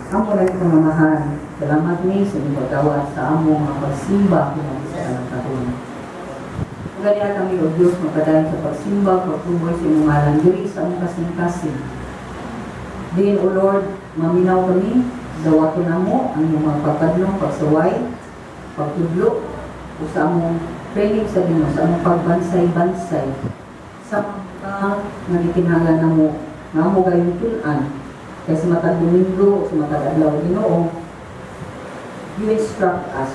Amo lang itong mamahan. Salamat ni sa inyong pagkawat sa amo mga pagsimba kung sa alang taon. Kaya kami o Diyos magpadayon sa pagsimba, pagtuboy sa inyong ngalan diri sa among kasing-kasing. Din, O Lord, maminaw kami, dawato na mo ang inyong mga pagkadlong, pagsaway, pagtudlo, o sa among training sa inyo, sa among pagbansay-bansay, sa mga nagitinhalan na mo, nga mo gayong tulan, kaya sa matag Domingo, sa matag Adlaw Ginoo, you instruct us.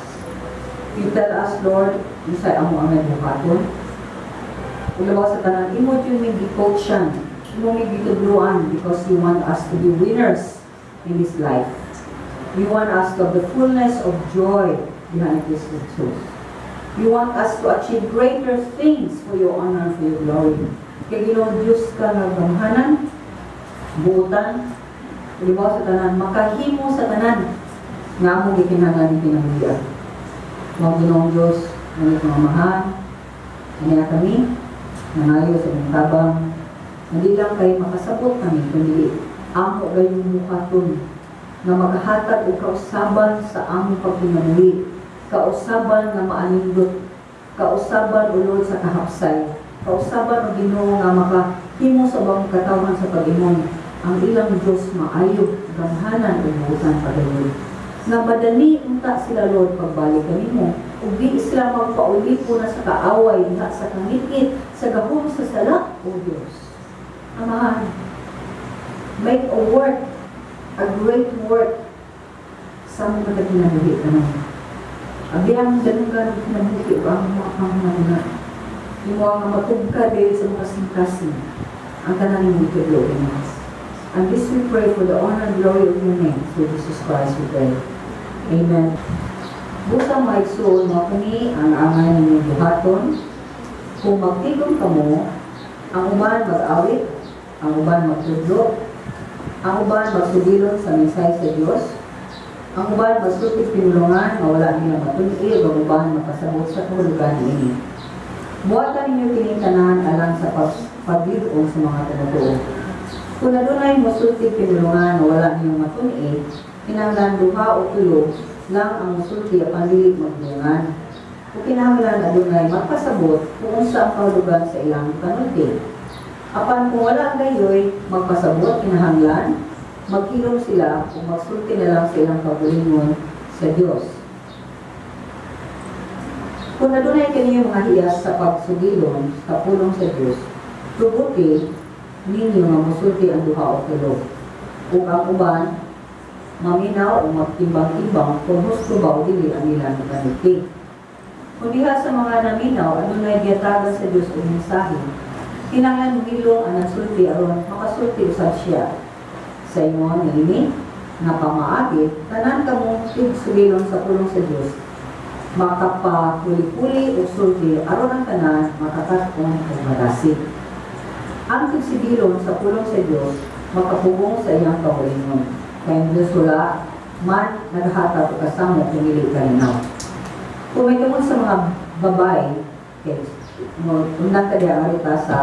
You tell us, Lord, isay amo ang buhaton. Ulabaw sa tanan, imo yun may gi-coachan, imo may gitudluan, because you want us to be winners in this life. You want us to have the fullness of joy behind this truth. You want us to achieve greater things for your honor and for your glory. Kaya Ginoo Diyos ka nga gamhanan, buutan, ulabaw sa tanan, makahimo sa tanan, nga mo gikinahanglan ni pinamilya. Mga Ginoong Diyos, ngunit mga mahal, kanya kami, nangayo sa inyong tabang, hindi lang kayo makasabot kami, kundi amo gayong mukaton, na maghatag o kausaban sa among pagpinabuhi, kausaban na maanindot, kausaban ulod sa kahapsay, kausaban o Ginoo nga makahimo sa bang katawan sa pag-imong, ang ilang Diyos maayo, gamhanan o buutan pagayod. Na madali unta sila Lord pagbalik kanimo ug di sila magpauli po na sa kaaway diha sa kangit-ngit sa gahom sa sala o Dios. Amahan, make a work, a great work sa mga kinabuhi naman. Abiyang ganun kinabuhi ang mga pangmana. Imo ang matugka dahil sa mga kasing-kasing ang tanan mo tudlo inas. And this we pray for the honor and glory of your name. Through Jesus Christ we pray. Amen. Busang maigsoon mo kani ang angay ng buhaton. Kung magtigong ka mo, ang uban mag-awit, ang uban magtudlo, ang uban magsugilon sa mensay sa Diyos, ang uban magsutik pinulungan, mawala niya matun-i, ang uban magpasabot sa kahulugan ini. Buhatan ninyo kinitanan alang sa pagdidong sa mga tumutuo. Kung adunay musulti pinulungan na wala niyong matuni, kinahanglan duha o tulo lang ang musulti at pandilig magbungan. Kung kinahanglan adunay magpasabot kung sa ang kahulugan sa ilang panulti. Apan kung wala ang gayoy, magpasabot kinahanglan, magkilom sila kung magsulti na lang sa ilang kabulingon sa Diyos. Kung adunay kaniyo mga hiyas sa pagsugilon sa pulong sa Diyos, tubuti ninyo nga musulti ang duha o tulo. Kung ang uban, maminaw o magtimbang-timbang kung husto ba o dili ang ilang kaniti. Kung diha sa mga naminaw, ano na giyatagan sa Diyos o mensahe, kinahanglan hilong ang nagsulti aron makasulti usab siya. Sa imo nilini, nga pamaagi, tanan kamong tigsugilon sa pulong sa Diyos, makapahuli-huli o sulti aron ang tanan makakatong o madasig. Ang tigsigilon sa pulong sa Diyos, makapugong sa iyang kahulingon. Kaya Diyos wala, man naghatag o kasamo kung hindi kalinaw. Kung may tungkol sa mga babae, unang kaya arita sa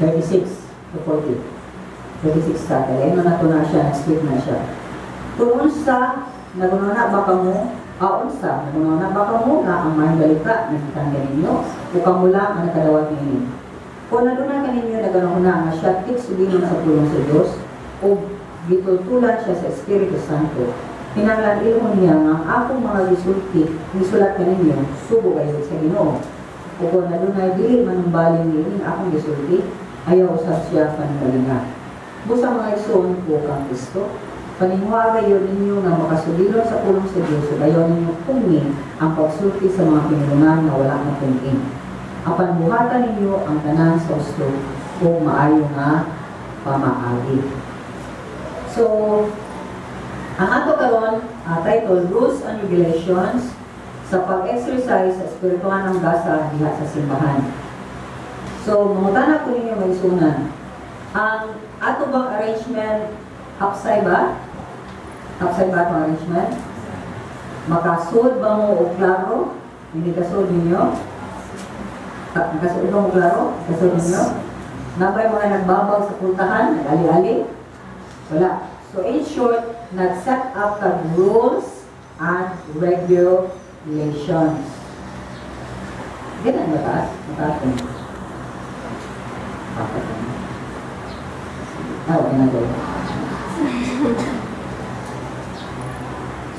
36 to 40. 36 sa kaya, na na siya, nag-split na siya. Kung unsa, nagununa baka mo, unsa, nagununa baka mo, nga ang mahal balita, nagkitangga ninyo, o kamula ang nakadawat ninyo. Kung naduna ka ninyo na gano'n na nga siya, tiksugilon sa pulong sa Diyos, o gitultulan siya sa Espiritu Santo, kinahanglan ilong niya nga akong mga gisulti, gisulat ka ninyo, subo kayo sa Ginoo. O kung naduna dili manumbalin niling akong gisulti, ayaw usab siya panumbalinga. Busa mga igsoon po kang Kristo, paningwa kayo ninyo nga makasugilon sa pulong sa Diyos, o ayaw ninyo pungin ang pagsulti sa mga pinulungan na wala na pungin. Apan buhatan ninyo ang tanan sa usto o maayo nga pamaagi. So, ang ato karon title, Rules and Regulations sa pag-exercise sa espirituhan ng gasa diha sa simbahan. So, mamutana ko ninyo may sunan. Ang ato bang arrangement, hapsay ba? Hapsay ba itong arrangement? Makasud ba mo o klaro? Hindi kasud ninyo? Kasud mo klaro? Kasud ninyo? Nabay mga nagbabaw sa puntahan, nag-ali-ali? Wala. So in short, nag-set up ka rules and regulations. Ganun mataas? Mataas ko. Okay na ko.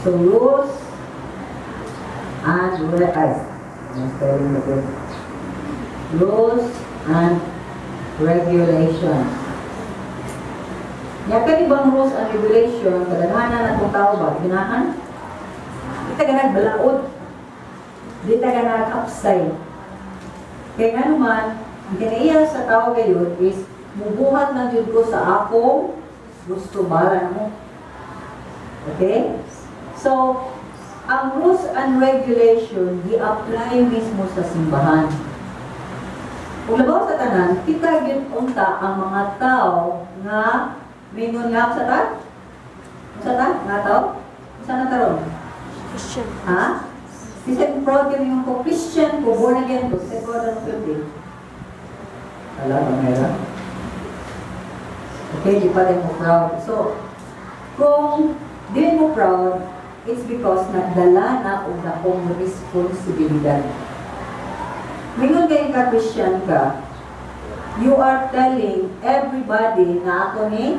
So rules and rules and regulations. Yang kan ibang rules and regulation, kadang-kadang na itong tao ba, ginahan? Di taga nagbalaod. Di taga nag-upside. Kaya nga naman, ang kinaiya sa tao ngayon is, mubuhat na yun ko sa akong gusto bala mo. Okay? So, ang rules and regulation, di-apply mismo sa simbahan. Kung labaw sa tanan, kita yun unta ang mga tao nga mingon nga sa ta? Sa ta? Nga tao? Saan na taron? Christian. Ha? Kasi proud yun yung ko Christian, ko born again, ko sa ko na nung Wala ba meron? Okay, di pa rin mo proud. So, kung di mo proud, it's because nagdala na o na kong responsibilidad. Mingon kayo ka Christian ka, you are telling everybody na ako ni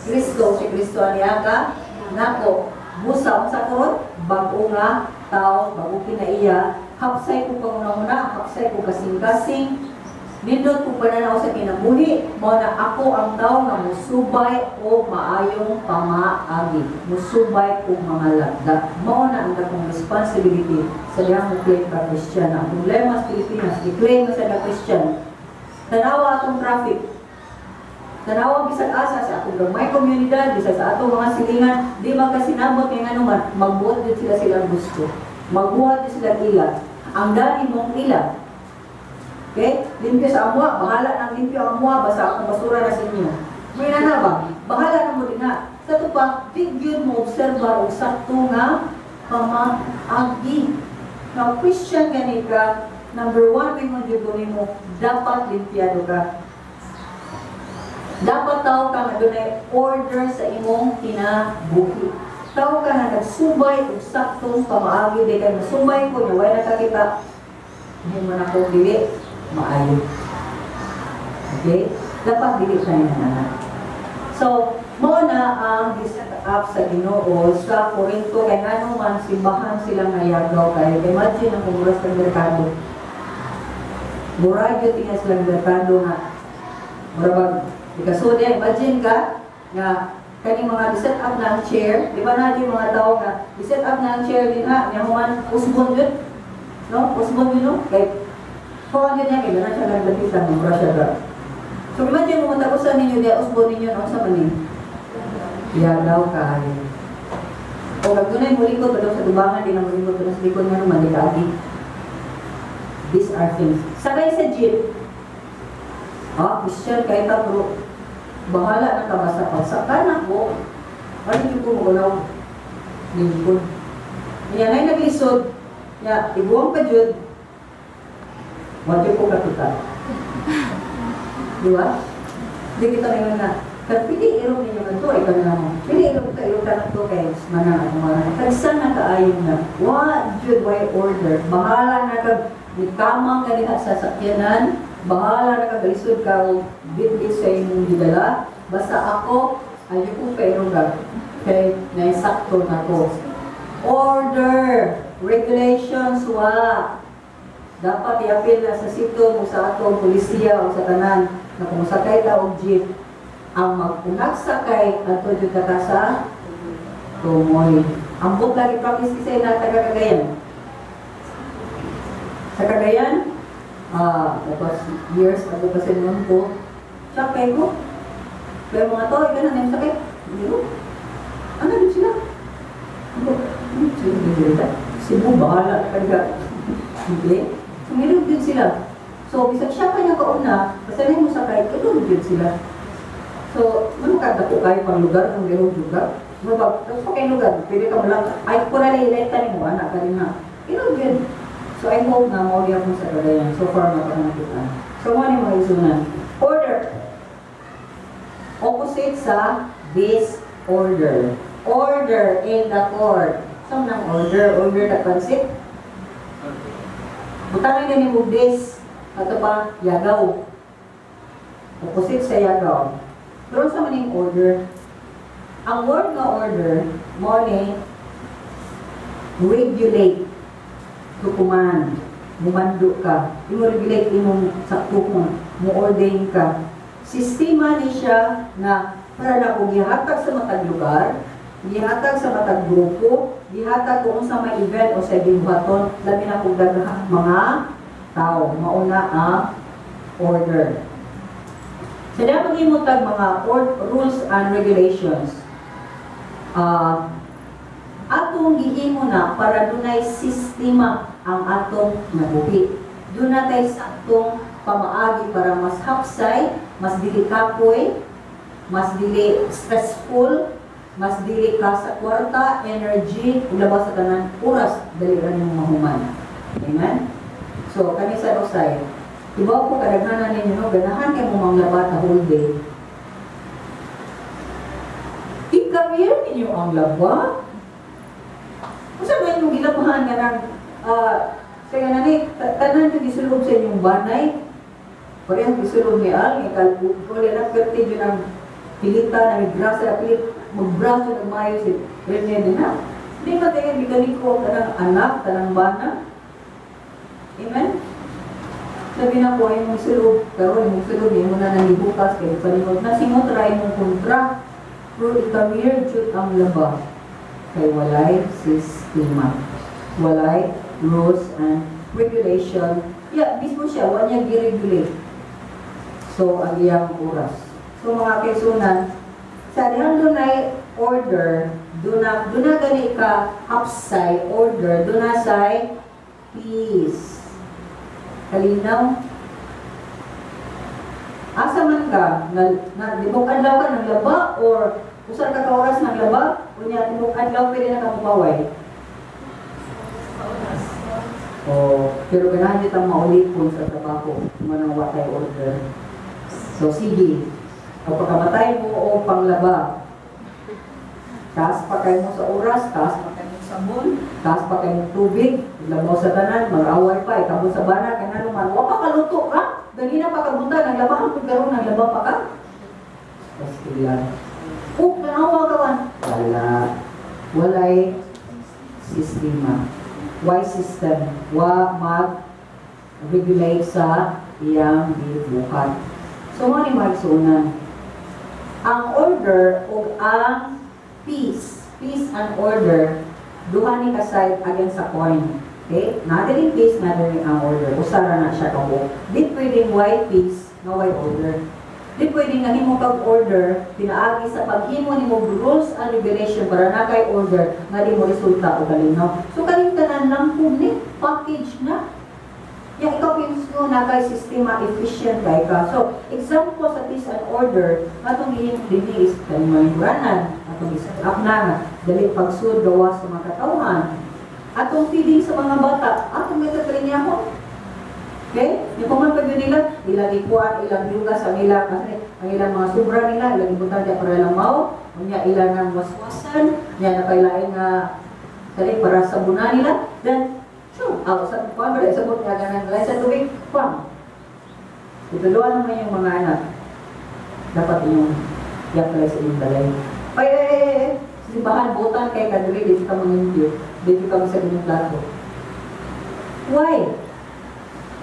Kristo, si Kristo niya ka, nako, busa sa kurot, bago nga tao, bago kinaiya, hapsay ko panguna-una, hapsay ko kasing-kasing, nindot ko pananaw sa kinabuhi, mo na ako ang tao na musubay o maayong pamaagi, musubay o mga lagda. Mo na ang dakong responsibility sa diyang claim ka Christian. Ang problema sa Pilipinas, i-claim sa na Christian, tanawa atong traffic, tanawa bisag asa sa atong gamay komunidad, bisag sa atong mga silingan, di magkasinabot ng ano man, magbuhat din sila silang gusto. Magbuhat din silang ila. Ang dani mong ila. Okay? Limpyo sa amwa, bahala ng limpyo ang amwa, basta akong basura na sa inyo. May na ba? Bahala na mo din na. Sa ito pa, tigyon mo observar o sakto nga pamaagi. Now, Christian gani ka, number one, may mga gagawin mo, dapat limpyado ka. Dapat tao ka na doon ay order sa imong kinabuhi. Tao ka na nagsubay o saktong pamaagi. Di ka nasubay ko, niya, wala nakakita. Hindi mo na kong dili, maayo. Okay? Dapat dili tayo na. So, mo na ang set up sa Ginoo sa Corinto, kaya nga naman simbahan silang nayagaw kayo. Imagine ang kumuras ng merkado. Murag yung tingnan silang merkado nga. Murabag, ikaso niya, imagine ka, nga, kaning mga set up na ang chair, di ba na yung mga tao nga, set up na ang chair din ha, niya human, usbon yun, no? Usbon yun, no? Kaya, kung yun niya, kailangan siya naglapitan ng Russia ka. So, imagine mo, matakusan ninyo, niya, usbon ninyo, no? Sa manin? Yadaw kayo. O, nagdunay mo likod, ba sa dubangan, di na mo likod, sa likod nga naman, di kaagi. These are things. Sakay sa jeep, Christian kahit bro, bahala na ka basta pagsakan ako, ano yung ko magulaw? Lingkod. Yan ay nag-isod, ya, ibuwang pa dyan, wadyo ko kapital. Di ba? Hindi kita ngayon na, pili irong ninyo na ito, ikaw na mo. Pili irong ka na ito kay manang at mga. Kagsan na kaayon na, wadyo by order, bahala na ka, kamang ka diha sa sakyanan, bahala na kagalisod ka o bit-bit sa inyong gidala. Basta ako, ayun ko kayo nga. Okay, naisakto na ko. Order, regulations, dapat i-appeal na sa sito mo sa atong polisiya o sa tanan na kung sakay ta og jeep. Ang magpunagsakay at tudyo ka sa tumoy. Ang book lagi practice kasi na taga-Cagayan. Sa Cagayan, tapos years ago kasi naman ko, sakay ko. Pero mga to, ikaw na nang sakit. Hindi ko. Ano din sila? Ano sila? Cebu, bahala ka. Hindi. So, meron din sila. So, bisag siya kanya kauna, basta mo sakay, ito din sila. So, manukad ako kayo pang lugar, ang gano'ng lugar. Tapos pa kayong lugar, pwede ka mo lang, ay, kung nalilita mo, anak ka rin na. Ito din. So, I hope na mawag ako sa Cagayan. So far, mapakanakitaan. So, mga mga isunan. Order. Opposite sa order. Order in the court. Saan ng order? Order na pansit? Butangin na ni Mugdis. Ato pa, yagaw. Opposite sa yagaw. Pero sa maning order, ang word nga order, mo ni regulate to command. Mumando ka. Imo-regulate imong sakto mo. Mo-ordain ka. Sistema ni siya na para na kung gihatag sa matag lugar, gihatag sa matag grupo, gihatag kung sa may event o sa gibuhaton, labi na kung daghang mga tao. Mauna ang order. Sa so, pag-imutag mga rules and regulations, atong gihimo na para dunay sistema ang atong nabuhi. Doon natin sa atong pamaagi para mas hapsay, mas dili kapoy, mas dili stressful, mas dili ka sa kwarta, energy, ulabas sa tanan oras dali ra nimo mahuman. Amen. So kani sa usay, ibaw ko kadaghanan ninyo no, ganahan kay mo manglabat na whole day. I-career ninyo ang laba. Kung ba yung gilabahan ka ng kaya nani, tanan yung gisulog sa inyong banay, parehang gisulog ni Al, kung na perte yun ang pilita, na may grasa na pilit, magbraso ng mayo si Rene din na. Hindi ba tayo bigaliko ka ng anak, tanang bana? Amen? Sabi na po, ay mong sulog, pero yung sulog, yung muna nang ibukas, kaya palimod na simot, try mong kontra, pero ikamir, jut ang laba. Kay walay sistema. Walay rules and regulation. Yeah, mismo siya, wala niya gi-regulate. So, ang iyang oras. So, mga kaisunan, sa dihan dunay order, duna gani ka upside order, duna say peace. Kalinaw? Asa man ka? Libog adlaw ka ng laba or usar ka oras ng laba? Unya, libog adlaw pwede na kamupaway. Pero ganahan dito maulit po sa trabaho, manang watay order. So, sige. O pagkamatay mo o panglaba, taas pa kayo mo sa oras, taas pa kayo mo sa sabon, taas pa kayo mo tubig, labaw sa tanan, mag-away pa, ikabot sa bana, kaya naman, wala pa kaluto ka, ganina pa kabunta, naglabahan kung karoon, naglaba pa ka. Tapos kailan, nanawa ka man. Walay sistema. Why system? Mag-regulate sa iyang buhat. So, mga ni magsunan. Ang order o ang peace and order, duha ni kaside against sa coin. Okay? Natin yung peace, natin yung ang order. Usara na siya kamo. Di pwedeng why peace, no why order. Di pwedeng nahimo pag-order, pinaagi sa paghimo ni mo rules and regulation para na kay order, nga di mo resulta o kalinaw. So, kalimtanan lang po ni, package na. Yung ikaw pinusko na kay sistema efficient kay ka. So, example sa peace and order, atong iyong dini is kalimanguranan, atong isap na nga, dali pagsud gawa sa mga katauhan, atong feeding sa mga bata, atong metakalinyaho. Okay? Yung pamantag nila, ilang ikuan, ilang yuga sa nila, kasi ang ilang mga sobra nila, ilang ibutan niya para lang mao, niya ilang ng waswasan, niya napailain nga, para sa buna nila, then, sa kuwan ba, sa buong gaganan nila, sa tubig, kuwan. Ituluan naman yung mga anak, dapat yung yaklay sa inyong balay. Simbahan, butan kay kadiri, dito ka mga dito ka sa inyong plato. Why?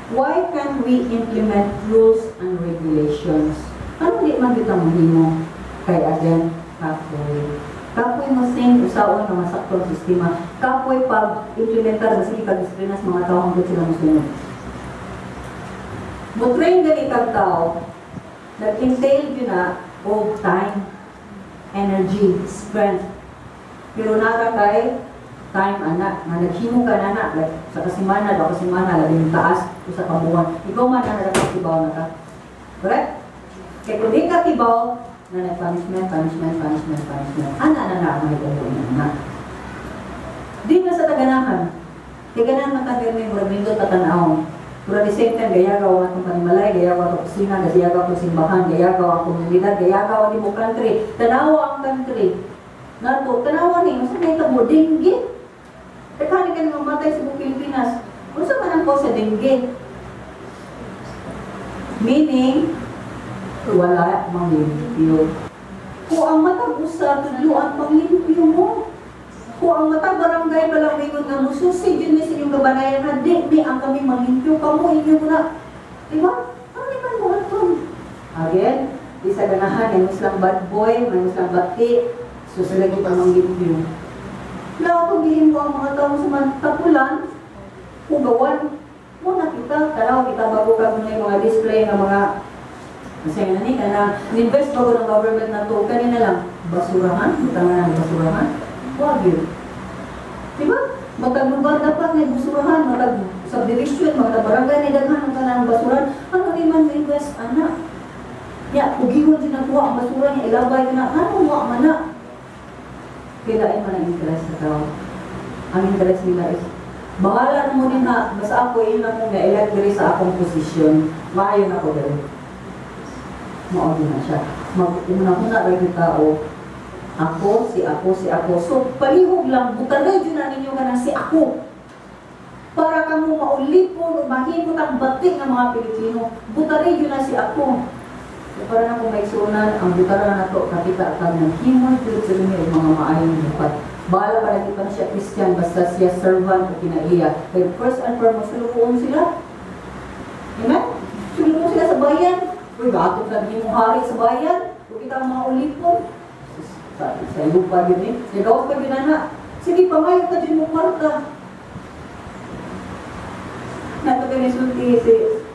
Why can't we implement rules and regulations? Ano di man kita mahimo? Kay again, kapoy. Kapoy mo sing usaon ng masaktong sistema. Kapoy pag-implementar na sige pag-disiplina sa mga tao hanggang sila musunod. Mo-train gani kang tao, nag-entail yun na of time, energy, strength. Pero nara kay time, anak, na naghimo ka na na, like, sa kasimana, labing taas, o sa kabuhan. Ikaw man na nakasibaw na ka. Correct? Kaya kung di ka kibaw, na punishment. Ana na may gawin na. Di na sa taganahan. Taganahan matagay mo yung rabindot at tanawon. Pero at the same time, gayagaw ang atong panimalay, gayagaw ang kusina, gayagaw ang simbahan, gayagaw ang komunidad, gayagaw ang imong country. Tanawa ang country. Nato, tanawa ni, masa na ito mo, dengue. Tekanin ka naman matay sa buong Pilipinas. Kung sa man ang po sa dengue. Meaning, wala manglimpyo. Kung ang matag usa, tudluan panglimpyo mo. Kung ang matag barangay palang mayroon nga mususi, yun sa inyong kabanayan na, di ang kami manglimpyo, kamo inyo na. Diba? Ano naman mo ito? Again, di sa ganahan, may muslang bad boy, may muslang bati, susunod kita manglimpyo. Nakapagilin mo ang mga tao sa tapulan, hugawan, muna kita, taraw, kita bago ka muna yung mga display ng mga kasi nga ka na, invest bago ng government na to, kanina lang, basurahan, butangan ng basurahan, huwag yun. Diba? Matag lugar dapat na basurahan, matag subdivision, matag barangay na daghan ng kanang basurahan, ano naman invest, anak? Ya, pugiwan din nakuha ang basura niya, ilabay na, ano mo man na? Kilain man ang interest sa tao. Ang interest nila is, bahala na mo din na, basta ako, yun akong na-elect diri sa akong posisyon, maayon ako diri. Maon na siya. Mag-una-una rin yung tao, ako, si ako, si ako. So, palihog lang, butalay yun na ninyo ka na si ako. Para kamo maulipon, mahimot ang batik ng mga Pilipino, butalay yun na si ako. So, para na kung may sunan, ang butara na to, kapita ka ng himon, Pilipino yung mga maayong bukat. Bahala para di pa na siya Christian, basta siya servant o kinaiya. Pero first and foremost, sulukuon sila. Amen? Sulukuon sila sa bayan. Uy, bakit sabihin mong hari sa bayan? Kung kita ang mga ulipon. Sa ilog pa yun eh. Nagawas pa yun na. Sige, pamayag ka dyan mong marka. Nato kayo nisulti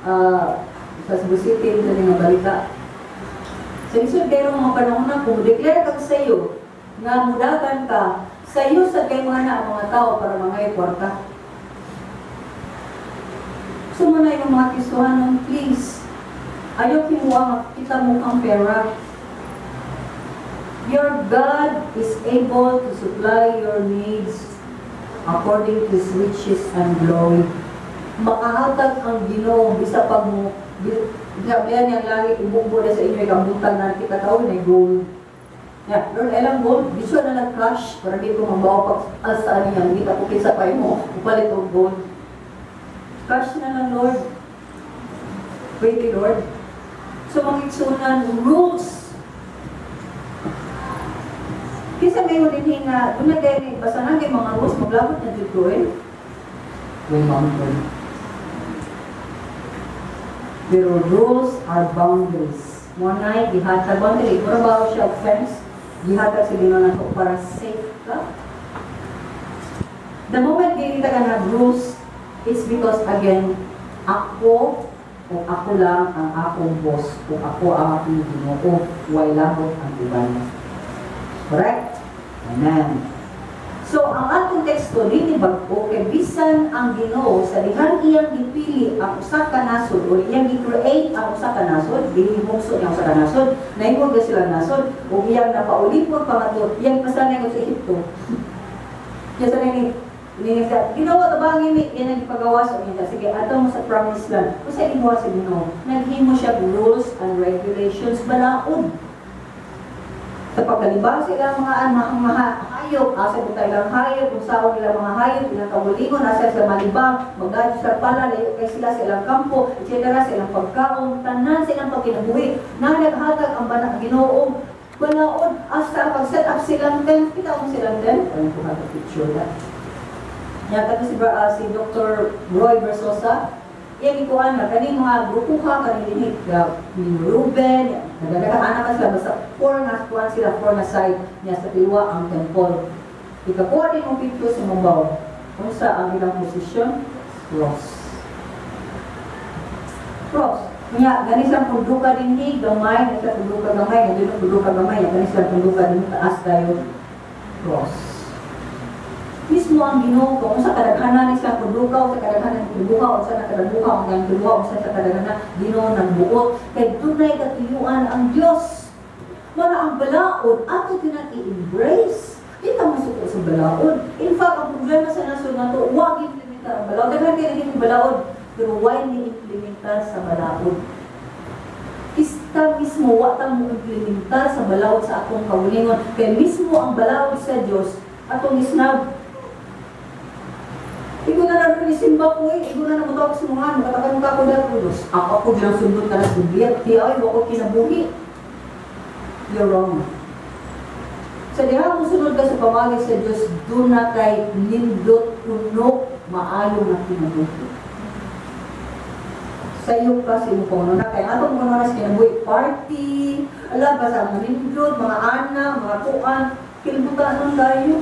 sa Cebu City, sa mga balita. Sa isod kayo mga panahon na, kung declare ka sa iyo, nga mudagan ka, sa iyo sa kayo mga mga tao para mga kwarta. So muna yung mga Kristohanon, please. Ayaw kinuha, kita mo ang pera. Your God is able to supply your needs according to His riches and glory. Makahatag ang Ginoo bisa pag mo, sabihan niyang langit, ibugbo na sa inyo, ikambutan na kita tawin ay gold. Yeah, Lord, alam gold, bisyo na nag-crush, para di ko mabawa pag asaan niya, hindi ko kisa pa mo, upalit o gold. Cash na lang, Lord. Pwede, Lord. So, mangitsunan, rules. Kisa may din nga, doon na kayo, basta na kayo mga rules, maglabot na dito eh. May mountain. Pero rules are boundaries. Muna ay, ihatag boundary. Kung ba siya offense, ihatag sa Ginoo na para safe ka. The moment kita ka na rules, is because again, ako, kung ako lang ang akong boss, kung ako ang aking Ginoo, wala labot ang iba. Correct? Amen. So, ang atong teksto, dili bag-o, kay bisan ang Ginoo, sa dihan iyang gipili ang usa ka nasod, o iyang gi-create ang usa ka nasod, dili mukso niya usa ka nasod, naingod ka sila nasod, o iyang napaulipon pangatlo, iyang pasanay ko sa Egypto. Kaya sa ginawa ito ba ang yan ang ipagawas o niya? Sige, ato mo sa promised land. Kung sa ginawa sa Ginoo, naghimo siya rules and regulations balaod. Sa pagkalibang sila mga hayop, asa mo tayo lang hayop, kung saan nila mga hayop, pinakamulingon, asa sila malibang, mag-adyo sa pala, layo kay sila sa ilang kampo, etc. sa ilang pagkaon, tanan sa ilang pagkinabuhi, na naghatag ang banang Ginoo, balaod, asa pag-set up silang tent, kita mo silang tent, parang ko hata picture na. Yan, kasi si Dr. Roy Versosa, yan ikuan na, kaning mga grupuha, kaning Ruben, nagdadakaana ka sila, basta 4 na side niya sa tiwa ang temple. Ikakuha din yung picture sa Mumbaw. Kung sa ang ilang posisyon, cross. Cross. Nga, ganis lang punduka din gamay, ganis lang punduka gamay, ganis lang punduka gamay, ganis lang punduka din taas tayo, cross. Mismo ang Ginoo kung sa kadaghanan sa pagdukaw, sa kadaghanan ng pagdukaw, o sa nakadabukaw, ang pagdukaw, o sa kadaghanan Ginoo ng buot, kay tunay katuyuan ang Diyos. Wala ang balaod, ato tinag-i-embrace. Di ka masuko sa balaod. In fact, ang problema sa nasod na ito, huwag implementar ang balaod. Daghan kayo naging balaod. pero why ni-implementar sa balaod? Ista mismo, watang mo implementar sa balaod sa atong kaulingon. Kaya mismo ang balaod sa Diyos, atong isnab. Igo na namin isimba ko igo na namutawag sa mga magkatakan ka ko dahil Diyos. Ako bilang sundot ka na subiyat, di ay, wako kinabuhi. You're wrong. Sa diha mo sunod ka sa pamagi sa Diyos, doon na kay nindot, unok, maayo na kinabuhi. Sa iyo kasi mo kung na kaya atong mga oras kinabuhi, party, ala ba sa mga nindot, mga anak, mga kuan, kilibutan nun tayo.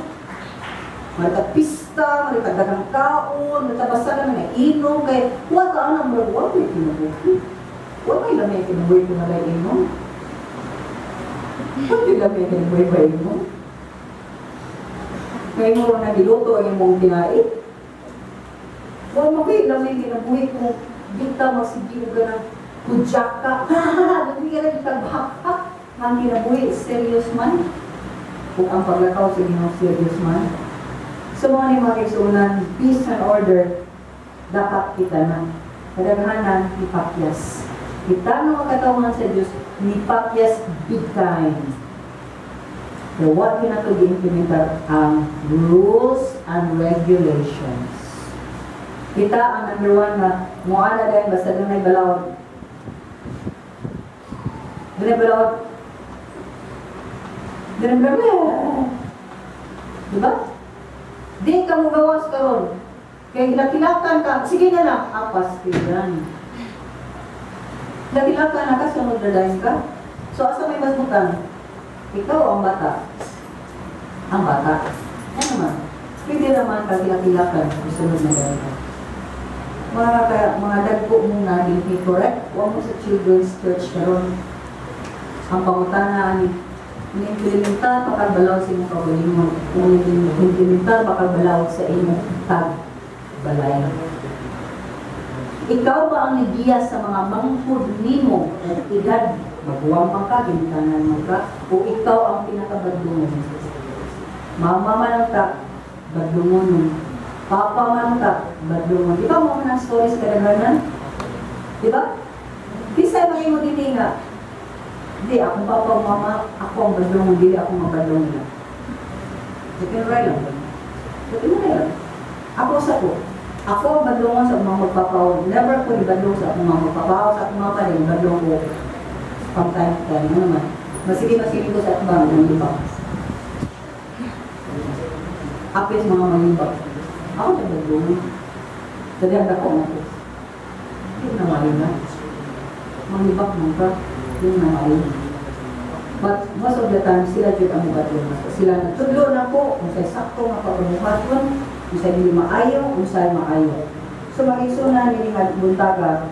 Mga pista, mga dagang kaon, matabasa ka na inom, kaya huwag ka ang mga huwag may kinabuhi. Huwag may lamay kinabuhi kung nalay inom. Huwag may lamay kinabuhi ba inom? Ngayon mo na niluto ang imong tinait. Huwag may lamay kinabuhi kung di ka magsigiw ka ng kudyak ka. Hindi ka rin taghak-hak. Ang kinabuhi, serious man. Kung ang paglakaw sa ginong serious man. So mga mga kaisunan, peace and order, dapat kita na. Kadaghanan, ipakyas. Kita na makatawan sa Diyos, ipakyas big time. So what we have to implementar ang rules and regulations. Kita ang number one na, muana dahil basta doon ay balawad. Doon ay balawad. Doon ay balawad. Diba? Di ka mo gawas karon. Kaya nakilakan ka, sige na lang, apas tiran. Nakilakan na ka, sunod na dahil ka. So, asa may masbutan? Ikaw ang bata. Ang bata. Ano naman? Pwede naman ka kilakilakan, sunod na dahil ka. Mga dagpo muna, hindi correct. Huwag mo sa children's church karon. Ang pangutana ni implementar pagkabalaw sa imong kaugalingon. Kung implementar pagkabalaw sa imong tagbalay. Ikaw ba ang nagiya sa mga mangkod nimo at edad? Magbuwang pa ka, gintanan mo ka, o ikaw ang pinakabadlungon? Mama man ang tak, badlungon. Papa man ang tak, badlungon. Di ba mo ng stories kadaganan? Di ba? Bisa mo yung magiging nga. Hindi, akong papa, mama, ako ang badlong, hindi ako mabadlong na. Sabihin rin lang. Sabihin rin lang. Ako sa ko. Ako ang badlongan sa mga magpapaw. Never ko ibadlong sa akong mga magpapaw. Sa akong mga paling, badlong ko. From time to time. Ano naman? Masige ko sa akong mga malibak. Apis mga malibak. Ako na badlong. Sadyan ako na ko. Hindi na malibak. Malibak mo ka. Yung nangayon. But most of the time, sila dito ang mugatyon. Sila natudlo na po, kung sa'y sakto nga pagmugatyon, kung sa'y hindi maayo, kung sa'y maayo. So, mag-isuna nila nga buntaga,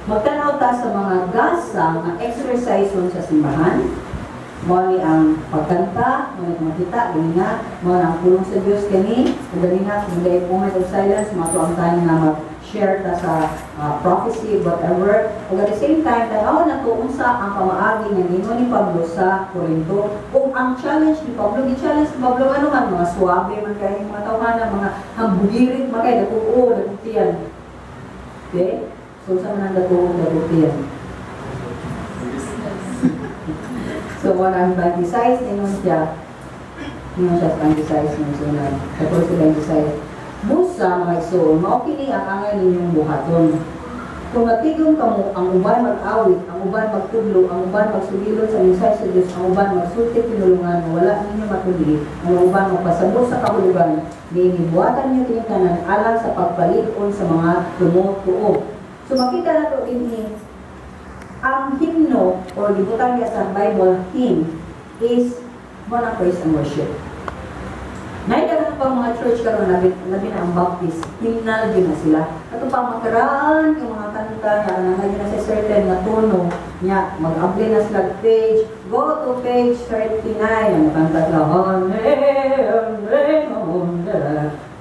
magtanaw ta sa mga gasa, mga exercise sa simbahan, mali ang pagkanta, mali ang makita, gani nga, mali ang pulong sa Diyos gani, gani nga, kung dahil moment of silence, mato ang tayo na mag-share ta sa prophecy, whatever. Ug at the same time, tanaw na to unsa ang pamaagi nga ninyo ni Pablo sa Corinto. Kung ang challenge ni Pablo, gi-challenge ni Pablo ano man, mga suwabe man kay mga tawhanan, mga hambugirit man kay dako dakutian. Okay? So sa man ang dakutian. So, 126 ningon siya. Ningon siya sa 26 ng sunan. Tapos sa 26. Musa, mga isoon, maokini ang angay ninyong buhaton. Kung natigong kamo, ang uban mag-awit, ang uban magtudlo, ang uban magsugilon sa minsay sa Diyos, ang uban magsulti pinulungan, wala ninyo matuli, ang uban magpasabot sa kahulugan, nibuhatan niyo tinitanan alang sa pagpalikon sa mga tumutuo. So, makita na ito din ang hymno or gibutan niya sa Bible, hymn is one of praise and worship. Naidagan pa mga church karon labi na ang Baptist, hymnal din na sila. Ato pa makaraan yung mga kanta na na sa certain na tono niya, mag-apply na sila page, go to page 39, ang kanta sila,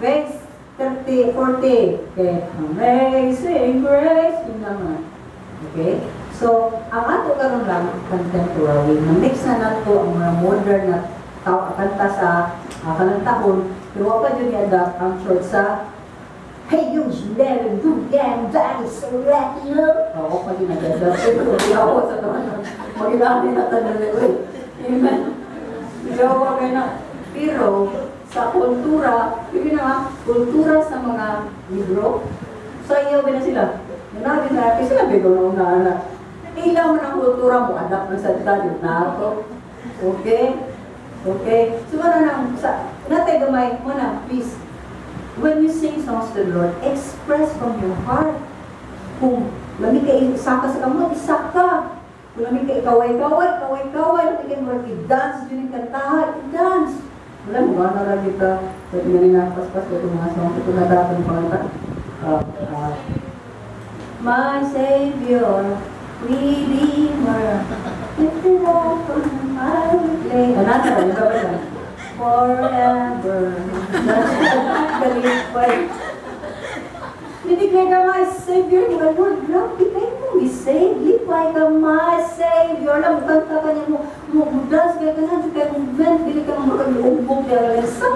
page 30, 40, okay, Amazing Grace, yun naman. Okay? So, ang ato karon lang contemporary, na-mix na nato ang mga modern na kanta sa kanantahon, pero pa dyan i-adapt ang church sa Hey, you never do damn that is so lucky, no? Oo, pag ginaganda. Pero ako sa naman. Mag-ilamin na tanong. Amen. Ilaw kami na. Pero, sa kultura, yun na kultura sa mga libro, sa iyo ba na sila? Nanabi na, kasi sila bigo na anak. Ilaw mo ng kultura mo, adapt ng salita, yun na ako. Okay? Okay? So, natay gamay mo na, please. When you sing songs to the Lord, express from your heart. Kung lamig ka isa ka sa kamot, isa ka. Kung lamig ka ikaway-kaway, lamig ka i-dance, yun yung kantahan, i-dance. Wala mo, gana lang kita. Pwede nga rin nakapaspas ko itong mga songs. Ito na dapat yung panganta. My Savior, Redeemer, lifted up on my way. Nasa ba? Nasa ba? Forever. Declare ka, my Savior, my Lord, grabe kayo mo, be saved, lipay ka, my Savior, alam mo, kanta ka niya mo, dance ka na, di kayo mong vent, dili ka mong mag-umbog, di ka lang sa.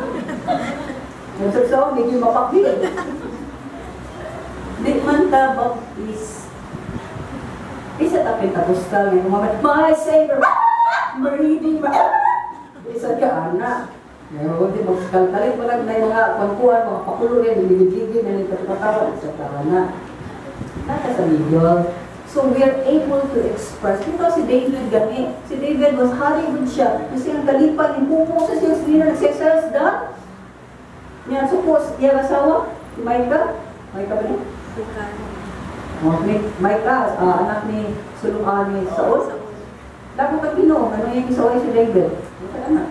Yung saksaw, medyo mapakil. Di man ka, baptist. Isa tapin tapos ka, may mga, my Savior, marinig, isa ka, anak. Ngayon, di magkaltalit mo lang na yung mga kwantuan, mga pakulurin, nilibigigin, na nagpatatawan, isa ka, anak. Naka sa video. So, we are able to express. Ito si David gani. Si David was Hollywood siya. Kasi ang kalipan, yung pupo sa siya, hindi na nag-exercise doon. Yan, suppose, yung asawa, si Micah. Micah ba niya? Micah, anak ni Sulungan ni Saul. Lago ka Ginoo, ano yung isaway si David? Ito anak.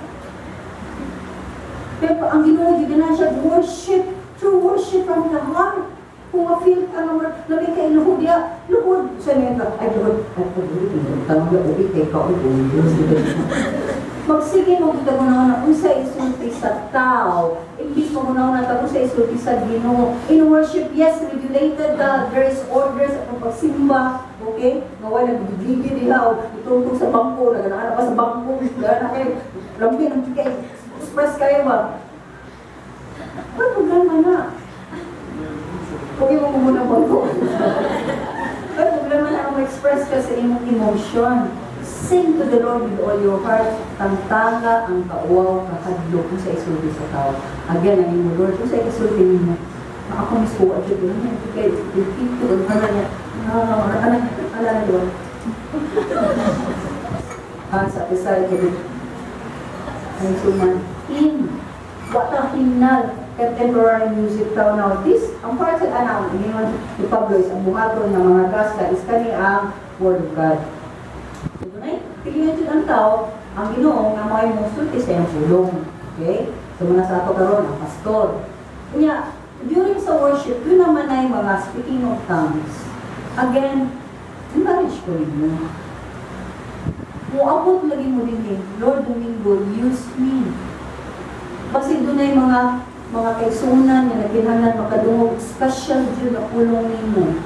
Pero ang Ginoo, hindi na siya worship, true worship from the heart. Kung ma-feel ka naman, lagi ka iluhod ya, luhod. Sa niya ka, ay luhod, tanong yung ulit, ikaw, magsige mo kita gunaw na unsa isulti sa tao. Imbis mo gunaw na tapos sa isulti sa Ginoo. In worship, yes, regulated, there is orders at pagsimba. Okay? Mawala, nagigigil nila, itutong sa bangko, naganahan pa sa bangko, naganahan kayo, lambi, kayo, express kayo ba? Ano problema na? Huwag mo muna bangko. Ano problema na ang express ka sa imong emotion? Sing to the Lord with all your heart. Tantanga ang kauwaw, kahadlok kung sa isulti sa tao. Again, ang imo Lord, kung sa isulti ninyo, ako mismo, at yun, kaya ito, ano niya, ano na doon? Sa pisay, kaya ang suman, what a hymnal, contemporary music tao now. This, ang part sa anak, iniwan ni Pablo is ang buhaton ng mga kasta is kani ang Word of God. So, dunay, pilihan dyan ang tao, ang Ginoo nga mga musulti sa iyang pulong. Okay? So, muna sa ato karon ang pastor. Kanya, during sa worship, yun naman ay mga speaking of tongues. Again, encourage ko rin mo. Muabot lagi mo rin Lord Domingo, use me. Kasi doon ay mga kaisunan na nagkinahanglan makadungog, special dyan na pulong nimo.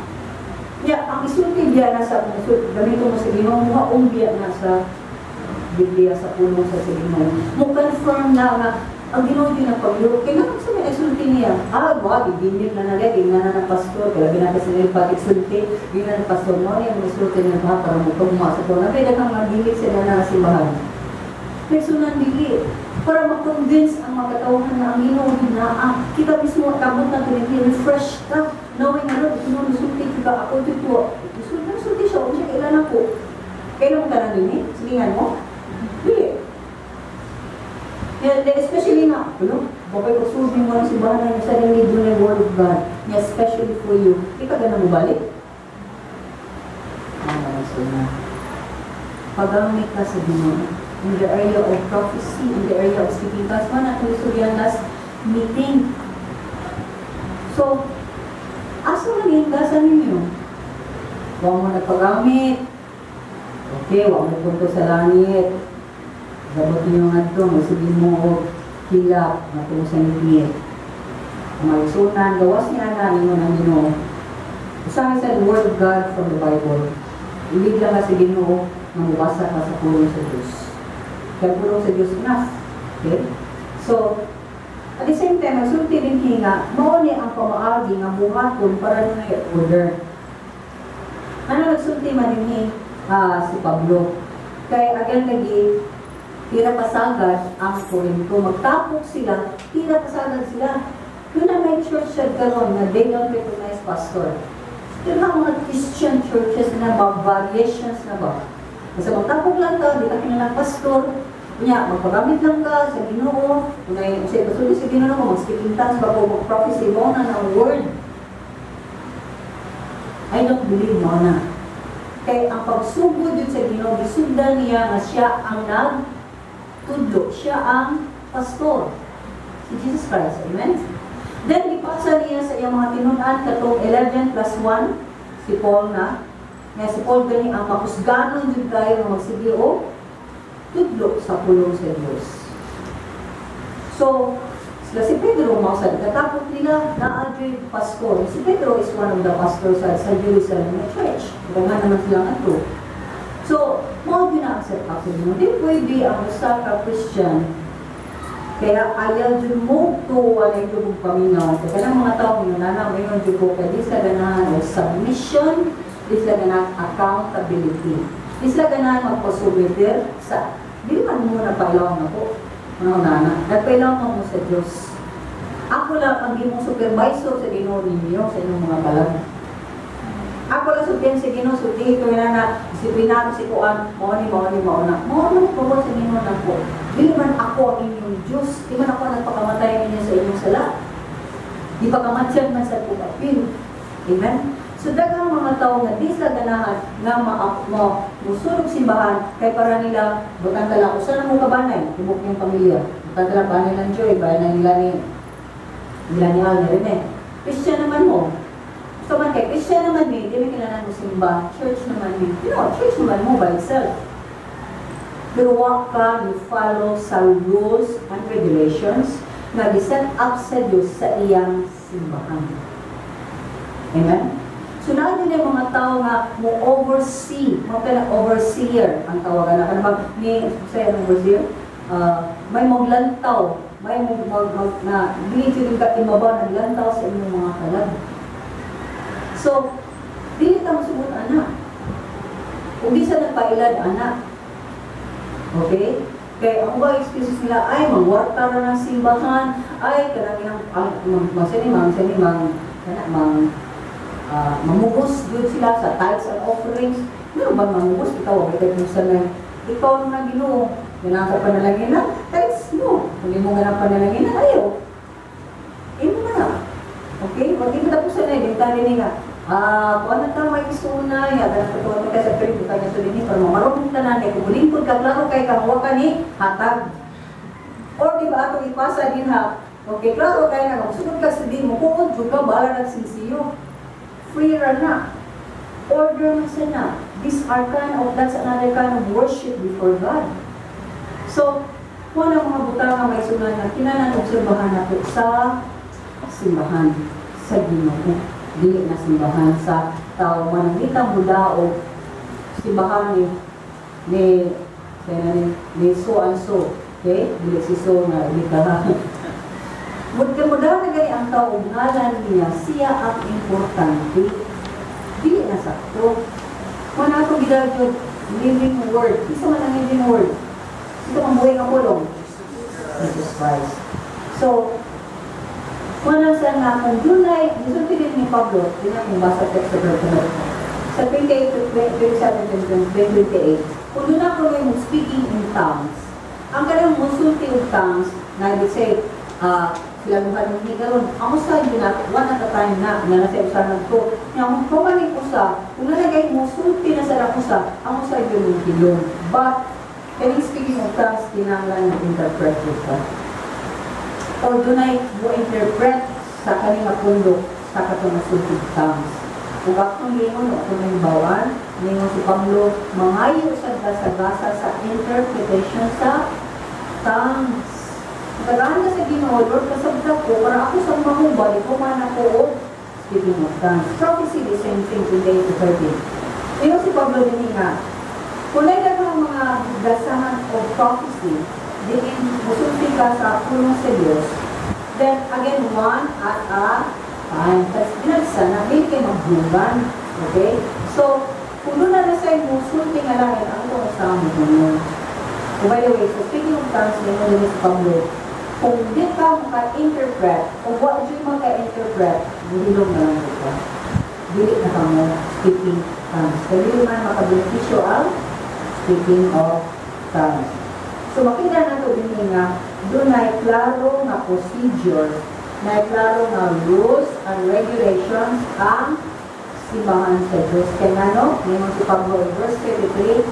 Yeah, ang isulti biya na sa ganito mo sa Ginoo, muhaong biya na sa Biblia sa pulong sa Ginoo. Mo confirm na ang Ginoo din ang pagluro. Kaya nga sa may isulti niya, wag, giginip na nalit, tingnan na ng pastor, kaya binata sa nila pati isulti, tingnan ng pastor mo, yung isulti niya ba, para mo pagmasa ko. Napila kang magilit sila na simbahan. Personal dili, para ma-convince ang mga katauhan na ang Ginoo na kita mismo kabot na refresh ka, knowing ano, Ginoo isulti ka ako dito. Isulti siya, kung siya kailan ako. Kailan mo ka na din Silingan mo? Dili. Especially na, bakit usubin mo ang simbahan na sa nilid mo ng Word of God, especially for you. Ika ka na mo balik? So na. Pag-amit ka sa Ginoo. In the area of prophecy, in the area of speaking tongues, man at yung last meeting. So, asa man yung gasa ninyo? Huwag mo nagpagamit. Okay, huwag mo punto sa langit. Sabot niyo nga ito, magsugin mo o hilap na ito sa nilid. Kung malusunan, gawas niya na ninyo ng Ginoo. Usahin sa Word of God from the Bible. Ilig lang ka sa Ginoo, mamubasa ka sa pulong sa Diyos. Kaya pulong sa Diyos enough. Okay? So, At the same time, nagsulti din hinga, mao ni ang pamaagi nga buhaton para na order. Ano nagsulti man din si Pablo? Kay again lagi, tira pasagad ang Korinto. Magtapok sila, tira pasagad sila. Yun na may church siya karon na they don't recognize pastor. Yun ang mga Christian churches na ba, variations na ba? Kasi magtapok lang ka, di ka kinalang pastor, kunya, magpagamit lang ka sa Ginoo, kung ay usay-usay sa Ginoo mo, mag-speaking tongues, bago mag-prophecy mo na ng word. I don't believe mo na. Kaya ang pagsugod yun sa Ginoo, gisundan niya na siya ang nagtudlo, siya ang pastor. Si Jesus Christ, amen? Then, ipasa niya sa iyang mga tinunan, katong 11 plus 1, si Paul na, nga si Paul gani ang makusganon yun kayo ng magsige o tudlo sa pulong sa Diyos. So, sila si Pedro, mausad, katapot nila na adjoy pastor. Si Pedro is one of the pastors sa Jerusalem na church. Gangan naman sila nga to. So, mga gina-accept ako mo. Di pwede ang usa ka Christian. Kaya ayaw dyan mo to wala ito kong paminaw. Kaya ng mga tao, minunana, mayroon dyan ko, kaya di sa ganahan o submission, di sila ganahan accountability. Di sila ganahan magpasubiter sa, di man mo napailaw na po. Ano nana? Nagpailaw mo sa Diyos. Ako lang ang imong supervisor sa Ginoo ninyo sa inyong mga balag. Ako lang sugyan sa Ginoo, sugyan ito na disiplinado si Kuan, mauni na. Mauni po sa Ginoo na po. Di man ako ang inyong Diyos. Di man ako nagpakamatay ninyo sa inyong sala. Di pa kamatyan man sa pag-apil. Amen? So, daghang mga tao nga di sa ganahan nga musulog simbahan kay para nila butang tala ko saan mo kabanay tibok yung pamilya butang tala banay ng Joy banay nila ni Al na rin Christian naman mo so man kay Christian naman di kailangan mo simba church naman church naman mo by itself pero wag ka ni follow sa rules and regulations na giset up sa Diyos sa iyang simbahan. Amen? So, natin yung mga tao nga mo oversee, mga overseer ang tawagan na. Ano ba, may overseer? May maglantaw, may na dili yung kaimabaw naglantaw sa inyong mga kalag. So, dili ka masugot anak. Kung di sa nagpailad anak. Okay? Kaya ako ba excuses nila, ay, magwarta na ng simbahan, ay, kanang mamubos yun sila sa tithes and offerings. Meron ba mamubos? Ikaw, kung sana ikaw na Ginoo, ganang ka panalangin na, tithes mo. Kung hindi mo ganang panalangin na, ayaw. Imo mo na. Okay? Pag hindi mo tapos na, yung tali niya, kung ano ka may isuna, ganang katuwa ka sa period, buta niya sa dini, para mamarong tanan, kaya kung bulingkod ka, klaro kay kamuha ka ni hatag. Or di ba atong ipasa din ha, okay, klaro kay na, magsunod ka sa din mo, kung juga, bala nagsinsiyo. Free na. Order na sana. That's another kind of worship before God. So, kung ang mga butang may sunan na kinanan-obserbahan natin sa simbahan, sa Ginoo. Dili na simbahan sa tao manangitang Buddha o simbahan ni so and so. Okay? Dili si so na literal. Mudah na gani ang tao ngalan niya, siya ang importante. Dili na sakto. Kung nato gidagyo living word, isa man ang living word. Ito ang buhay ng kulong. Jesus Christ. So, kung nasa nga kung dunay, gusto din ni Pablo, din ang basa text sa Bertrand. Sa 28-27-28, kung doon ako yung speaking in tongues, ang kanyang musulti of tongues, na I say, silaguhan ng higaron. Ang usa yun na, one at a time na nasa usa ng to. Yung kumaling usa, kung nalagay mo, sulti na sa usa, ang usa yun yung hilong. But, kaning speaking of tongues, kinanglan na interpret ito. O dunay mo interpret sa kaning mapundo sa katong sulti of tongues. Kung akong lingon, o kung may bawan, lingon si Pablo, mangayo sa gasa-gasa sa interpretation sa tongues. Tagaan ka sa Ginoo, Lord, kasabda ko, para ako sa mahubad, ikaw man ako, speaking of tongues. Prophecy, the same thing, 28-30. Ino si Pablo din nga, kung nailan ang mga gasahan of prophecy, din musulti ka sa pulong sa Diyos, Then again, 1 at a time. Tapos binagsan na, hindi kayo magbugan. Okay? So, kung doon na nasa mo, sulti nga lang, ang ito kasama mo yun. So, by the way, so speaking of terms, yun mo din sa pamilya, kung di ka maka-interpret, kung what di maka-interpret, bilog na lang ito. Dili na ka mo speaking terms. Kaya man makabenepisyo ang speaking of terms. So, makita na ito din nga, doon na klaro na procedure, na klaro na rules and regulations ang simbahan sa Diyos. Kaya ano, ngayon si Pablo, verse 33,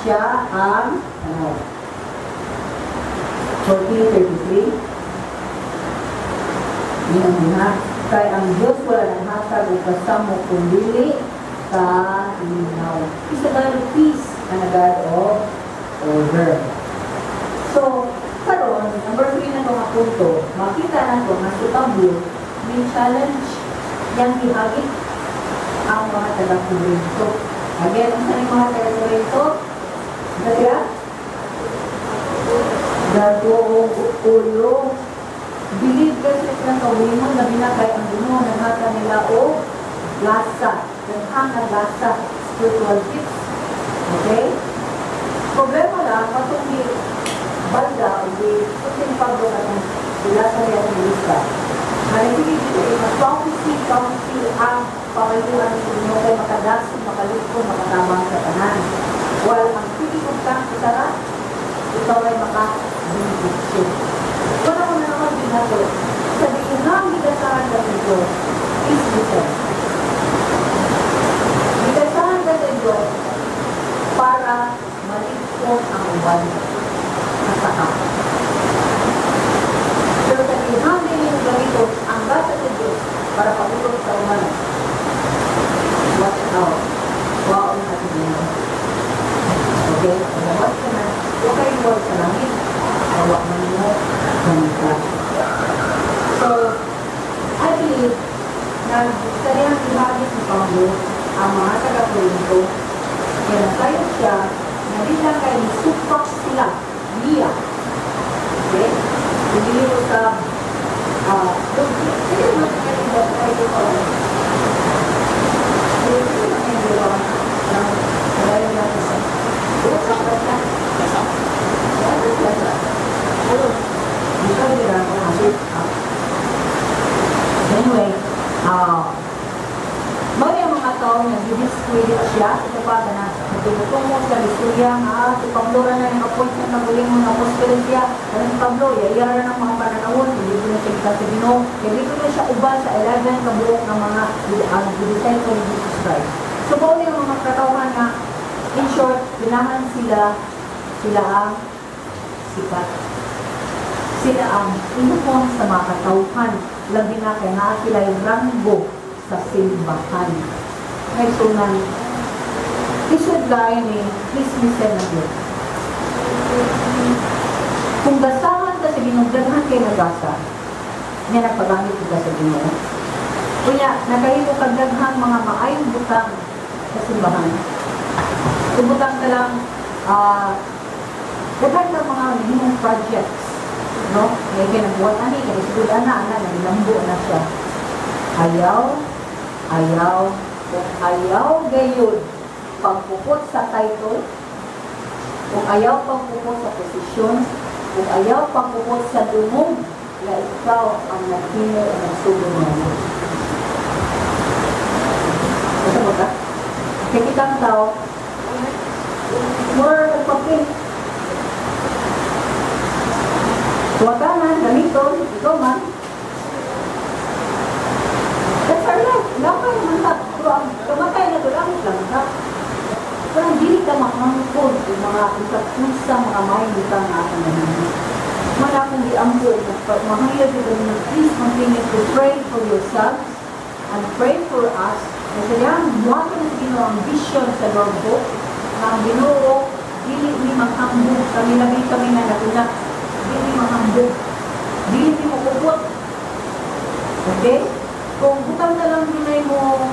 siya ang, 14:33, yun na, kaya ang Diyos wala ng hasag o kasamo kung dili sa linaw. Isa God of peace and a God of order. So, karon, number 3 na itong punto, makita na ito na si Pablo, may challenge yang ihagit ang mga taga-Korinto. Again, ang sa mga taga-Korinto, kaya, gagawang ulo, believe kasi ng kawimon na binakay ang dumo, naghata nila o lasa, naghang na lasa, spiritual gifts. Okay? Problema lang, patong di banda o di puting pagdo na ng lasa niya ng lista. Naligid dito ay mag-prophecy ang pangayuan ng inyo kay makadasin, makaliko, makatabang sa tanan. While ang pilikog kang isara, ikaw ay maka-benefit. Kung ako na naman din nato, sabihin nga ang bigasahan ka nito is listen. Bigasahan ka nito para malikot ang uban na saka. Pero sabihin nga din yung ganito, ang gasa sa Diyos para pagulog sa uban. Watch out. Wow, ang natin nito. Okay? Watch ka na. Huwag kayo huwag sa langit. Hawak mo nyo. Ganita. So, I believe na kanyang ibagit ni Pablo ang mga taga-Korinto kaya kayo siya na di lang kayo supak sila niya. Okay? Hindi ko sa hindi mo kayo ba kayo ko hindi mo kayo ba ng kaya natin sa usap ka siya anyway, mga yung mga tao nag-discredit siya ito pa na natutong mo sa istorya si Pablo na yung appointment na muling mo na hospital siya si Pablo, yayara ng mga pananawon hindi ko na siya kasi Ginoo hindi ko na siya uban sa 11 kabuok ng mga disciple ni Jesus Christ. So, mga yung mga katawan na in short, pinahan sila ang sikat. Sila ang inukong sa mga katauhan, labi na kaya na sila yung ranggo sa simbahan. May sunan, isod gaya ni Christmasen na Diyos. Kung gasahan ka sa ginugdaghan kayo na gasa, niya nagpagamit ka sa Ginoo. Kunya, nagahimo kagdaghang mga maayong butang sa simbahan. Subutang ka lang, daghan ng mga limong projects, no? May ginagawa ani, kaya siguro na, nanilambo na siya. Ayaw gayon, pagpupot sa title, kung ayaw pagpupot sa posisyon, kung ayaw pagpupot sa dumog, na ikaw ang naghimo o nagsugod mo. Basta mo ka? Kaya kitang tao, more nagpapil. Tuwaganan, gamiton, ikaw man. That's our life. Lakay naman ka. Kamatay na tulangit lang ka. Pero hindi ka makangkod yung mga usap-usap, mga mahilitan na ating namin. Wala kong diambo. Mahayag yung please continue to pray for yourselves and pray for us. Kasi yan, buwan ko na Ginoo ang vision sa Lord ko. Ang Ginoo, dili ni manghambog. Kami na natulak. Dili manghambog. Dili mo kubot. Okay? Kung butang na lang dunay mo,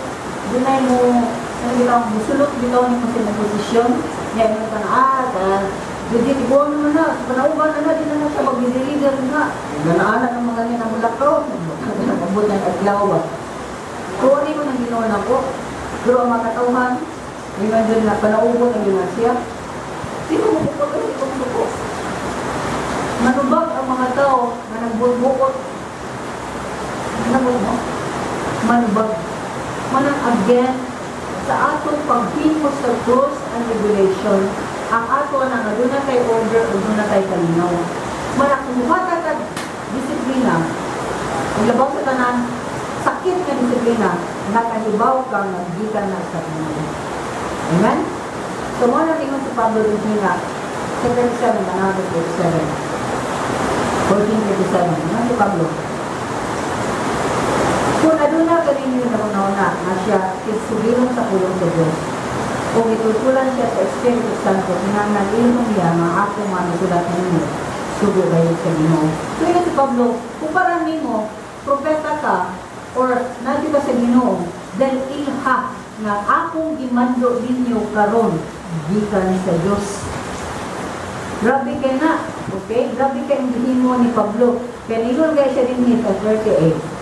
musulot dito ni mo sa posisyon, yan mo ka na, Jadi tibuan naman na, panauban na din na siya mag-deliver na. Ganaanan ng mga nila mula ko. Mabot na yung aglaw ba. Kung ano yung nang ginawa na ko, pero ang makatauhan, yung nandun na panauban ang ginawa siya, sino mo po pag ito mo po? Manubag ang mga tao na nagbubukot. Manubag mo? Manubag. Manang again, sa atong paghimos sa rules and regulation, ang ato na nga doon na kay order o doon na kay kalinaw. Manakumuha ka disiplina, ang labaw sa tanan, sakit na disiplina, nakahibaw ka, naggikan na sa kalinaw. Amen? So, mo na tingin sa Pablo Regina, 7:7, manabot 7. 14:37, ano si Pablo? Kung aduna ka rin yung nauna na siya, isubirong sa pulong sa Diyos. Kung itutulan siya sa Espiritu Santo, hinangan ilong niya, mga ako manusulat ninyo, sugo kayo sa Ginoo. So yun si Pablo, kung parang mo, propeta ka, or nadyo ka sa Ginoo, then ilha nga akong gimando ninyo karon gikan sa Diyos. Grabe kayo na, okay? Grabe kayo ang gihimo ni Pablo. Kaya nilong kayo siya din sa 38.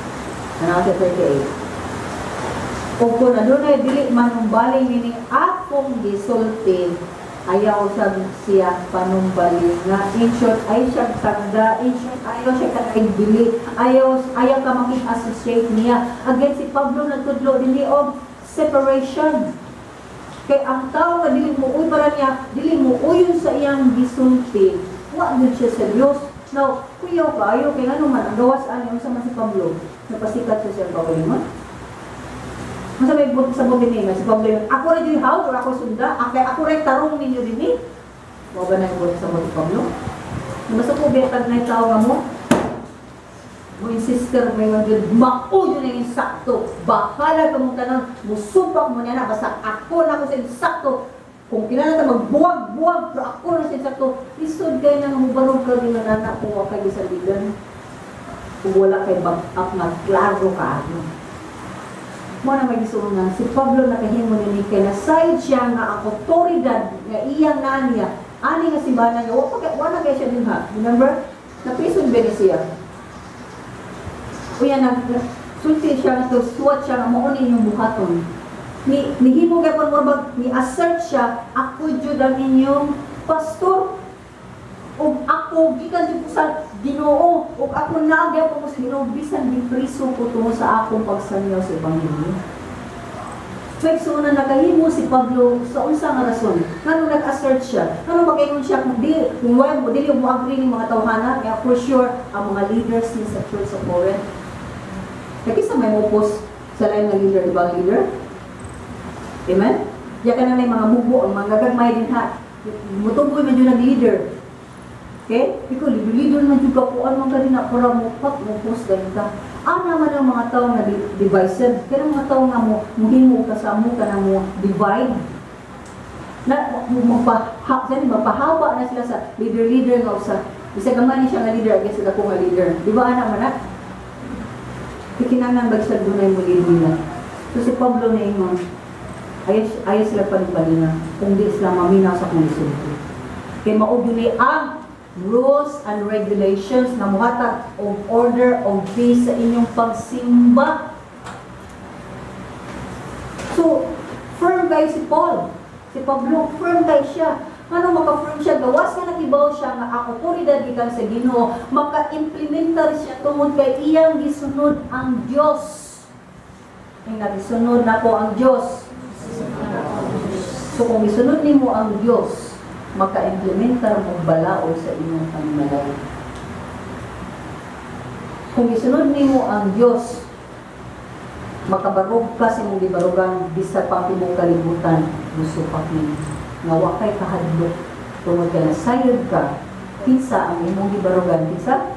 Ano sa 38? Kung adunay dili manumbaling nini akong gisulti, ayaw siya panumbali nga in short ay siya tagda, in short ayaw siya kakaibili, ayaw ka makik-associate niya. Again si Pablo nagtudlo dili og separation. Kay ang tao nga dili mo uy para niya, dili mo uyon sa iyang gisulti, wa gyud siya sa Dios. Now, kuyaw ka, ayaw kay ano man, ang gawas ani unsa man si Pablo, napasikat siya sa pagaliman. Masa may sa buti niya, si Pablo yun, ako rin yung how, or ako sunda, ako rin tarong ninyo din eh. Huwag ba na yung sa buti Pablo? Masa po betag na yung tao nga mo? Mo yung sister mo yung yun, mauyo na yung sakto. Bahala ka mong tanong, musupak mo na na, basta ako na ako sa sakto. Kung kilala ka magbuwag-buwag, pero ako na sa sakto, isod kayo na mubarog ka din na nanak kung wakay sa ligan. Kung wala kayo bag-up na klaro ka. Mo na magisunan, si Pablo nakahimo ni kay na side siya nga ang otoridad nga iyang naniya, ani nga simbahan niya, wala kay siya din ha. Remember? Naprison ba siya? Uya sulti siya nga suwat siya nga maunin yung buhaton. Nihimo kay pagmarbag, ni-assert siya, ako jud ang inyong pastor. O ako, gikan dito sa Ginoo, o ako nagya po sa Ginoo, bisan gipriso ko tungo sa akong pagsanyaw sa Ebanghelyo. So, na nakahimo si Pablo sa unsa nga rason. Ngano nag-assert siya? Ngano magayon siya kung wala mo, dili mo agree ng mga tawhana, kaya for sure, ang mga leaders ni sa Church of Corinth. Kaya may mupos sa lain na leader, ibang leader. Amen? Diya ka na may mga mubo, ang mga gagmay din ha. Mutuboy man yun ang leader. Okay? Ikaw, leader man yung kapuan mo ka rin na para mupak, mupos ganun ka. Naman ang mga tao na divisive. Kaya ang mga tao nga mo, muhimo ka sa mo ka na mo divide. Mapahaba na sila sa leader nga usa. Isa gaman siya nga leader, against sila ko nga leader. Di ba naman na? Ikinangan bagsad doon ay muli nila. So si Pablo na ingon, ayaw sila panibalina kung di sila maminaw sa kong isulti. Kaya mauguli ang rules and regulations na muhatag of order of peace sa inyong pagsimba. So, firm kayo si Paul. Si Pablo, firm kayo siya. Ano maka-firm siya? Gawas nga nakibaw siya nga ang otoridad gikan sa Ginoo. Maka-implementar siya tungod kay iyang gisunod ang Diyos. Ay nagisunod na po ang Diyos. So kung isunod nimo ang Diyos, maka-implementar mo balaod sa inyong panimalay. Kung isunod nimo ang Diyos, makabarog ka sa imong gibarugan bisa pa imong kalibutan, gusto pa kini. Nga wa kay kahadlok tungod ka nasayod ka, kinsa ang imong gibarugan, kinsa?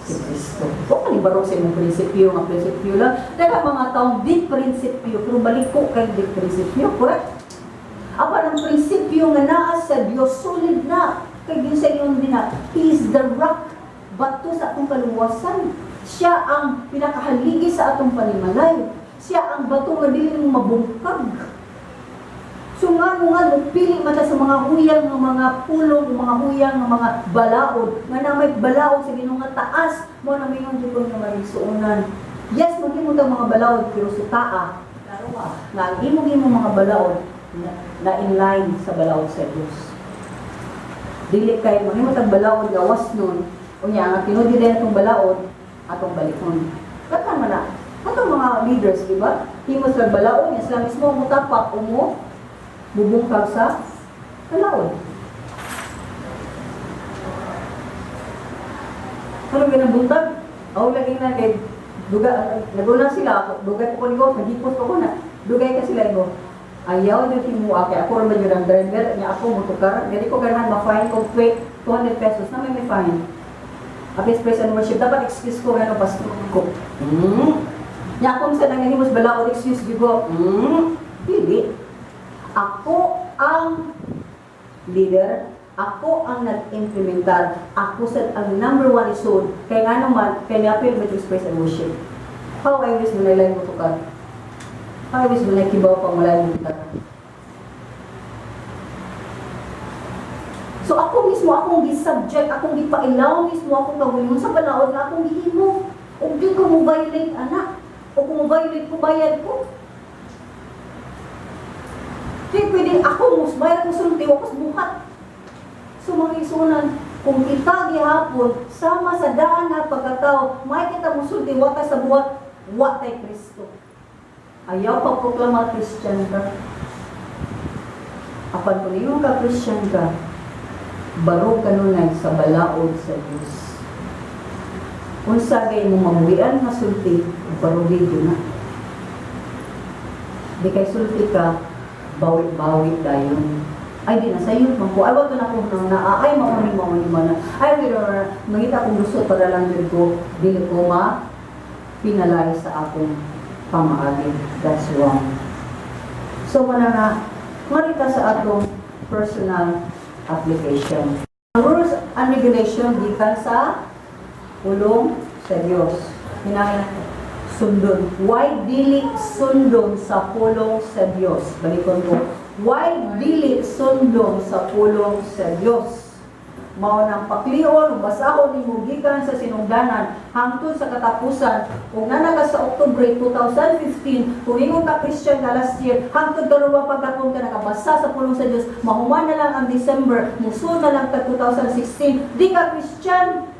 Si Kristo. O kalibarog sa imong prinsipyo, nga prinsipyo lang. Dahil mga taong di prinsipyo, pero balik ko kay di prinsipyo, correct? Apan ang prinsipyo nga naa sa Diyos, solid na. Kay Diyos sa iyon din na, He is the rock, bato sa atong kaluwasan. Siya ang pinakahaligi sa atong panimalay. Siya ang bato nga dili mo mabungkag. So nga pili mata sa mga huyang ng mga pulong, mga huyang ng mga balaod, nga na may balaod sa Ginoo nga taas mo na mingon jud ko nga maigsuonan. Yes, maghimo ta mga balaod pero sa taa. Karuwa, nga ang imo mga balaod na in line sa balaod sa Dios. Dili kay maghimo tag balaod nga was nun, unya nga tinudi din atong balaod atong balikon. Kata man na, atong mga leaders, di ba? Himo sa balaod, nga sila mismo mo tapak mo bubungkag sa balaod. Ano ginabuntag? Ako lagi na kay nagulang sila, dugay ko ko, nagipos ko na, dugay ka sila ko. Ayaw nyo timuha, kaya ako naman yun ang driver, niya ako mutukar, hindi ko ganahan ma-fine ko 200 pesos na may fine. Apis praise and worship, dapat excuse ko gano'n pastor ko. Niya ako sa nangyayimos balaod, excuse ko, hindi. Ako ang leader, ako ang nag-implementar, ako sa ang number one isod, kaya nga naman, kaya ni-appeal with praise and worship. How I wish mo na ilang mutukar? How I wish mo na kibaw pang wala yung mutukar? So ako mismo, akong gi-subject, akong gipailaw mismo, akong gawin sa balaod na akong gihimo. O di ko mo violate, anak. O kung mo violate ko, bayad ko. Di pwede ako, bayad ko sulti, wakos buhat. So mga isunan, kung kita gihapon, sama sa daan na pagkatao, may kita mo sulti, wata sa buhat, watay Kristo. Ayaw pagproklama Christian ka. Apan kung iyong ka Christian ka, barog kanunay sa balaod sa Diyos. Kung sagay mo mamuwian na sulti, barogin yun na. Di kay sulti ka, bawit-bawit dayon. Ay, di na sa'yo, mampu. Ay, wag na po na, ay, mamuni na. Ay, mangita kong gusto para lang din ko, dili ko pinalay sa akong pamaagin. That's wrong. So, na, marita sa atong personal application. Ang rules and regulation gikan sa pulong sa Dios. Hinangin sundon. Why dili sundon sa pulong sa Dios? Balikon ko. Why dili sundon sa pulong sa Dios? Mao nang paklion ug basahon nimo gikan sa sinungdanan hangtod sa katapusan ug nanaka sa Oktubre 2015 kung ingon ka Christian na last year hangtod karon pagkatong ka nakabasa sa pulong sa Dios mahuman na lang ang December muso na lang ta 2016 di ka Christian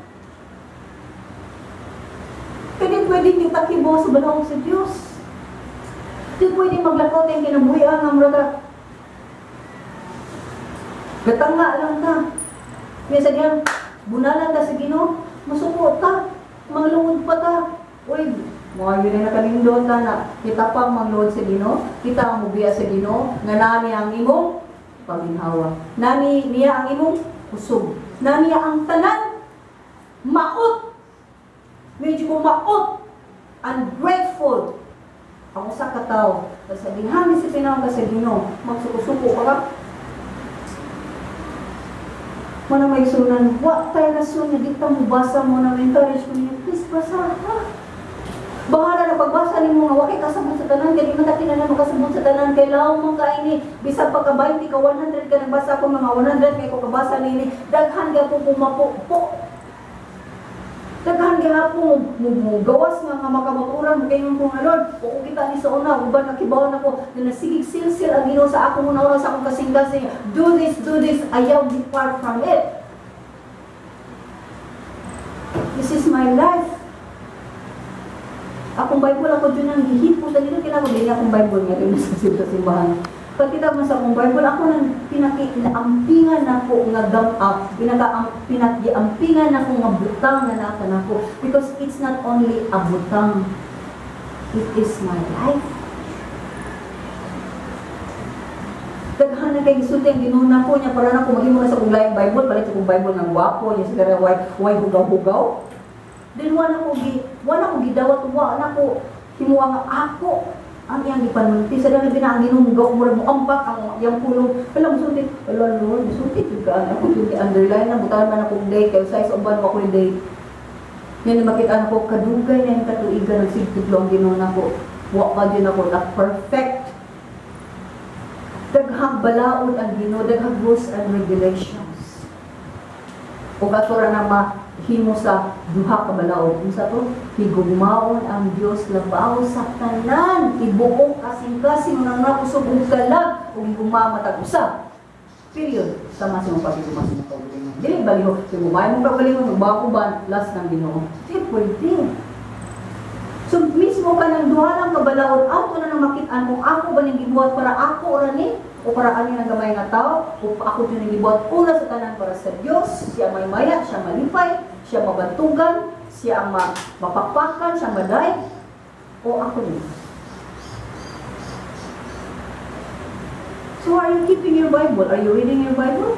pwede kita kibo sa balong sa Dios di pwede maglakaw tayong kinabuhian ng mga gatanga lang ka. Kaya sa diyan, bunalan ta sa Ginoo, masukot ta, manglungod pa ta. Uy, mga yun ay nakalindon ta na kita pang manglungod sa Ginoo, kita ang mubiya sa Ginoo, nga nani ang imong paginhawa. Nani niya ang imong kusog. Nani ang tanan, maot. Medyo ko maot, ungrateful. Ako sa kataw, sa ginhangin si pinawag ka sa Ginoo, magsuko-suko ka ka. Mana may sunan, wak tayo na sunan, di ka mo basa mo na encourage ko niya, please basa ha. Bahala na pagbasa ni mo nga, wakay kasabot sa tanan, kaya di man takin na makasabot sa tanan, kaya lao mong kaini, bisag pagka 20 ka 100 ka nagbasa ko, mga 100 kaya ko kabasa nini, daghan ka po pumapo, daghan ka po, gawas nga makamoturan, kayo mo nga Lord, kung kita ni sa una, uban nakibaw na ko, na nasigig silsil ang Ginoo sa ako muna sa akong kasing-kasing, do this, ayaw depart from it. This is my life. Akong Bible ako dyan ang gihipo sa dito, kailangan din akong Bible nga rin sa simbahan. Pag kita mo sa akong Bible, ako nang pinaki-ampingan ako nga pinag-iampingan ako nga butang na naakan ako. Because it's not only a butang, it is my life. Daghan na kay gisulti ang ginuna ko niya para na ko maghimo na sa kong laing Bible, balik sa kong Bible nga gwapo, niya sigara way hugaw-hugaw. Then wala ko gidawat, wala ko himuha nga ako ang iyang ipanunti. Sa dami na ang ginumugaw, mura mo ampak ang iyang pulong. Alam, musulti. Alam, Lord, musulti. Ako yung underline na, butahan man akong day. Kaya size of ban mo ako yung day. Yan na makita ko, kadugay na yung katuigan ng sigtudlo ang ginuna ko. Wak pa din ako na perfect. Daghang balaod ang Ginoo, daghang rules and regulations. O katura na mahimo sa duha ka balaod. Unsa to? Higugmaon ang Dios labaw sa tanan, tibuok kasing-kasing nang nakusog og kalag ug higugma matag usa. Period. Sama sa mga pagiguma sa kaugalingon. Dili baliho, higugmaon mo kaugalingon ug bakuban last ng Ginoo. Di pwede. So mismo ka ng duha lang ka balaod, ato na nang makit-an kung ako ba ning gibuhat para ako ora ni o para ani ng gamay nga tao, o ako din ang gibuhat una sa tanan para sa Dios. Siya may maya, siya malipay, siya mabantugan, siya ang mapakpakan, siya maday, o ako din. So are you keeping your Bible? Are you reading your Bible?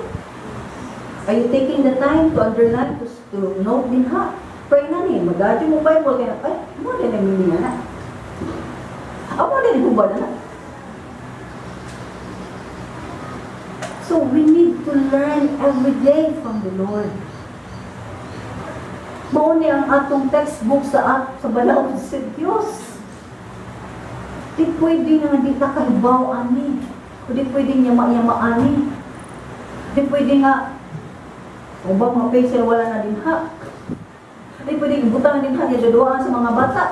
Are you taking the time to underline, to note din ha? Pray na ni, mag-adyo mo Bible, kaya, ay, mo din ang mimi na. Ako din ang hubad na. So we need to learn every day from the Lord. Mao ni ang atong textbook sa balaod sa Dios. Di pwede nga di ka kahibaw ani. O di pwede niya maani. Di pwede nga ubang mga pencil wala na din ha. Di pwede ibutang din ha giduduan sa mga bata.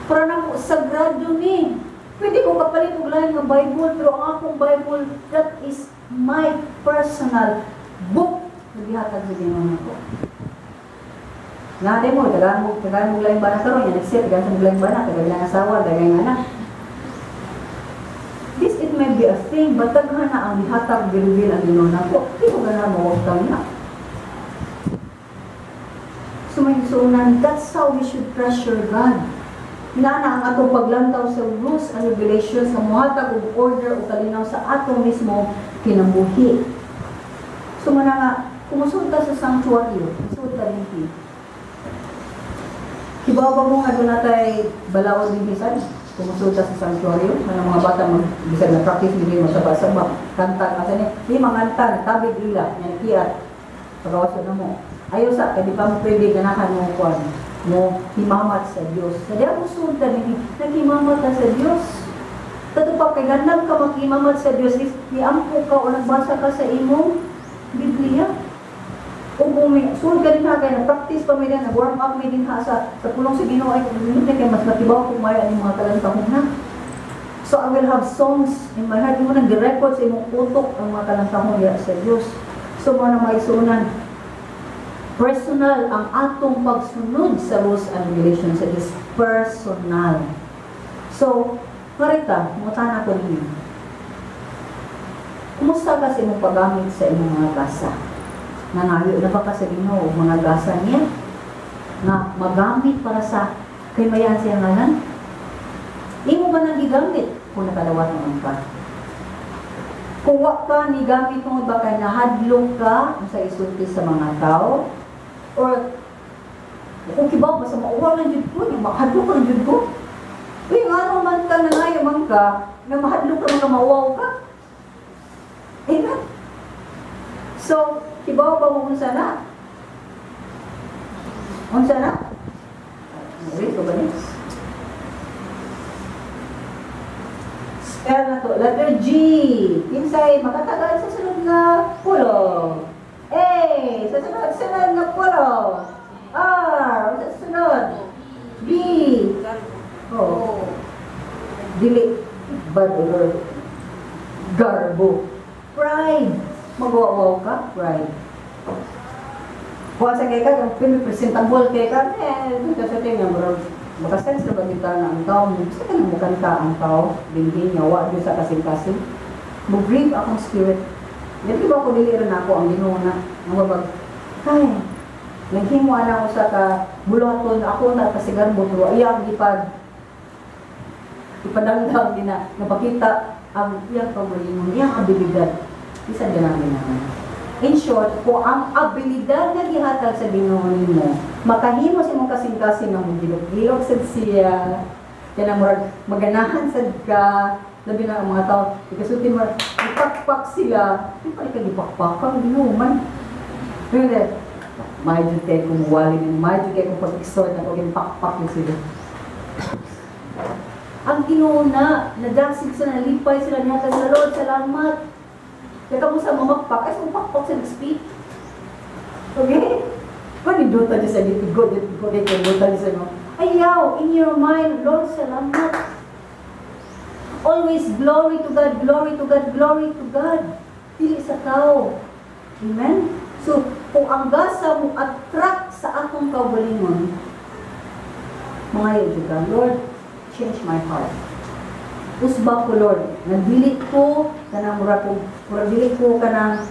Para na po sagrado ni. Pwede ko kapalit og lain nga Bible, pero ang akong Bible, that is my personal book. Nagihatag sa Ginoo nako. Nga mo, tagaan mo lain ba na karon, yan nag-set, tagaan sa lain ba na, tagaan lang asawa, tagaan anak. This it may be a thing, but taghan na ang ihatag bilbil ang Ginoo nako. Di ko gana mawagtang na. Sumaysunan, that's how we should treasure God. Hinana ang atong paglantaw sa rules and regulations sa muhatag og order o kalinaw sa atong mismo kinabuhi. So man nga, kumusulta sa sanctuary, kumusulta din. Kibawa mo nga doon natay balaod din bisan, kumusulta sa sanctuary, mga bata bisan na practice din masaba-saba, kanta kasi ni manganta, tabig ila, yan kiyat, pagawasan na mo. Ayaw sa, kaya di pa mo pwede ganahan mo kuwan. Mo himamat sa Dios. Sa diya mo sunta din, naghimamat ka sa Dios. Tatupag kay gandang ka maghimamat sa Dios, iampo ka o nagbasa ka sa imong Biblia. O kung may sunod ka din ha, kaya nag-practice pa may din, nag-warm up may din ha sa pulong sa Ginoo ay kaya mas matibaw kung maya ang mga kalantahong na. So I will have songs in my heart. Mo nang di-record sa imong utok ang mga kalantahong sa Dios. So mo na may sunan. Personal ang atong pagsunod sa rules and regulations. It is personal. So, marita, mutana ko ninyo. Kumusta ka sa imong paggamit sa imong mga gasa? Nangayo na ba ka sa Ginoo mga gasa niya? Na magamit para sa kay mayan siya ngalan? Imo ba nang gigamit kung nakadawat naman ka? Kung wa ka ni gamit mo ba kay nahadlok ka sa isulti sa mga tao? Or kung kibaw ba sa mauwa ng Diyod ko, yung mahadlok ka ng Diyod ko. Uy, nga naman ka na ngayon man ka, na mahadlok ka mga mauwaw ka. Amen. So, kibaw ba mo unsa na? Unsa na? Wait, ko ba niya? Spell na to. Letter G. Insay, makatagal sa sunod na pulo. A. Sa sunod na pulo. R. Sa sunod. B. Oh. Dili. Garbo. Pride. Mag-wawaw ka? Pride. Kung sa kay ka, kung presentable kay ka, kasi tingnan mo, makasense na bagita na ang tao, gusto ka na mukanta ang tao, bingin niya, wak doon sa kasing-kasing. Mag-grieve akong spirit. Yan diba ako diliran ako ang Ginoo na mababag, ay, naghimo na ako sa bulaton, ako na kasigar mo, pero ayang ipadangdang din na napakita ang iyang pagmalinon, iyang abilidad. Isan ka namin naman. In short, kung ang abilidad na gihatag sa Ginoo nimo, makahimo sa imong kasing-kasing ng gilog-gilog sad siya, kaya na maganahan sad ka, labi na ang mga tao, ikasulti mo, ipakpak sila, di pa ka ipakpak ang Ginoo man. Pero, medyo kayo kumuwali din, medyo kayo kung pag-extort na kung ipakpak yung sila. Ang Ginoo na, nadasig sila, nalipay sila niya, kaya Lord, salamat. Kaya ka mo sa mamagpak, ay sa mamagpak sa nag-speak. Okay? Panindota niya sa litigod, panindota niya sa mga, ayaw, in your mind, Lord, salamat. Always glory to God, glory to God, glory to God. Dili sa tao. Amen? So, kung ang gasa mo attract sa akong kaugalingon, mga yun juga, Lord, change my heart. Usba ko, Lord, nagdilit ko, kanang mura dilit ko kanang,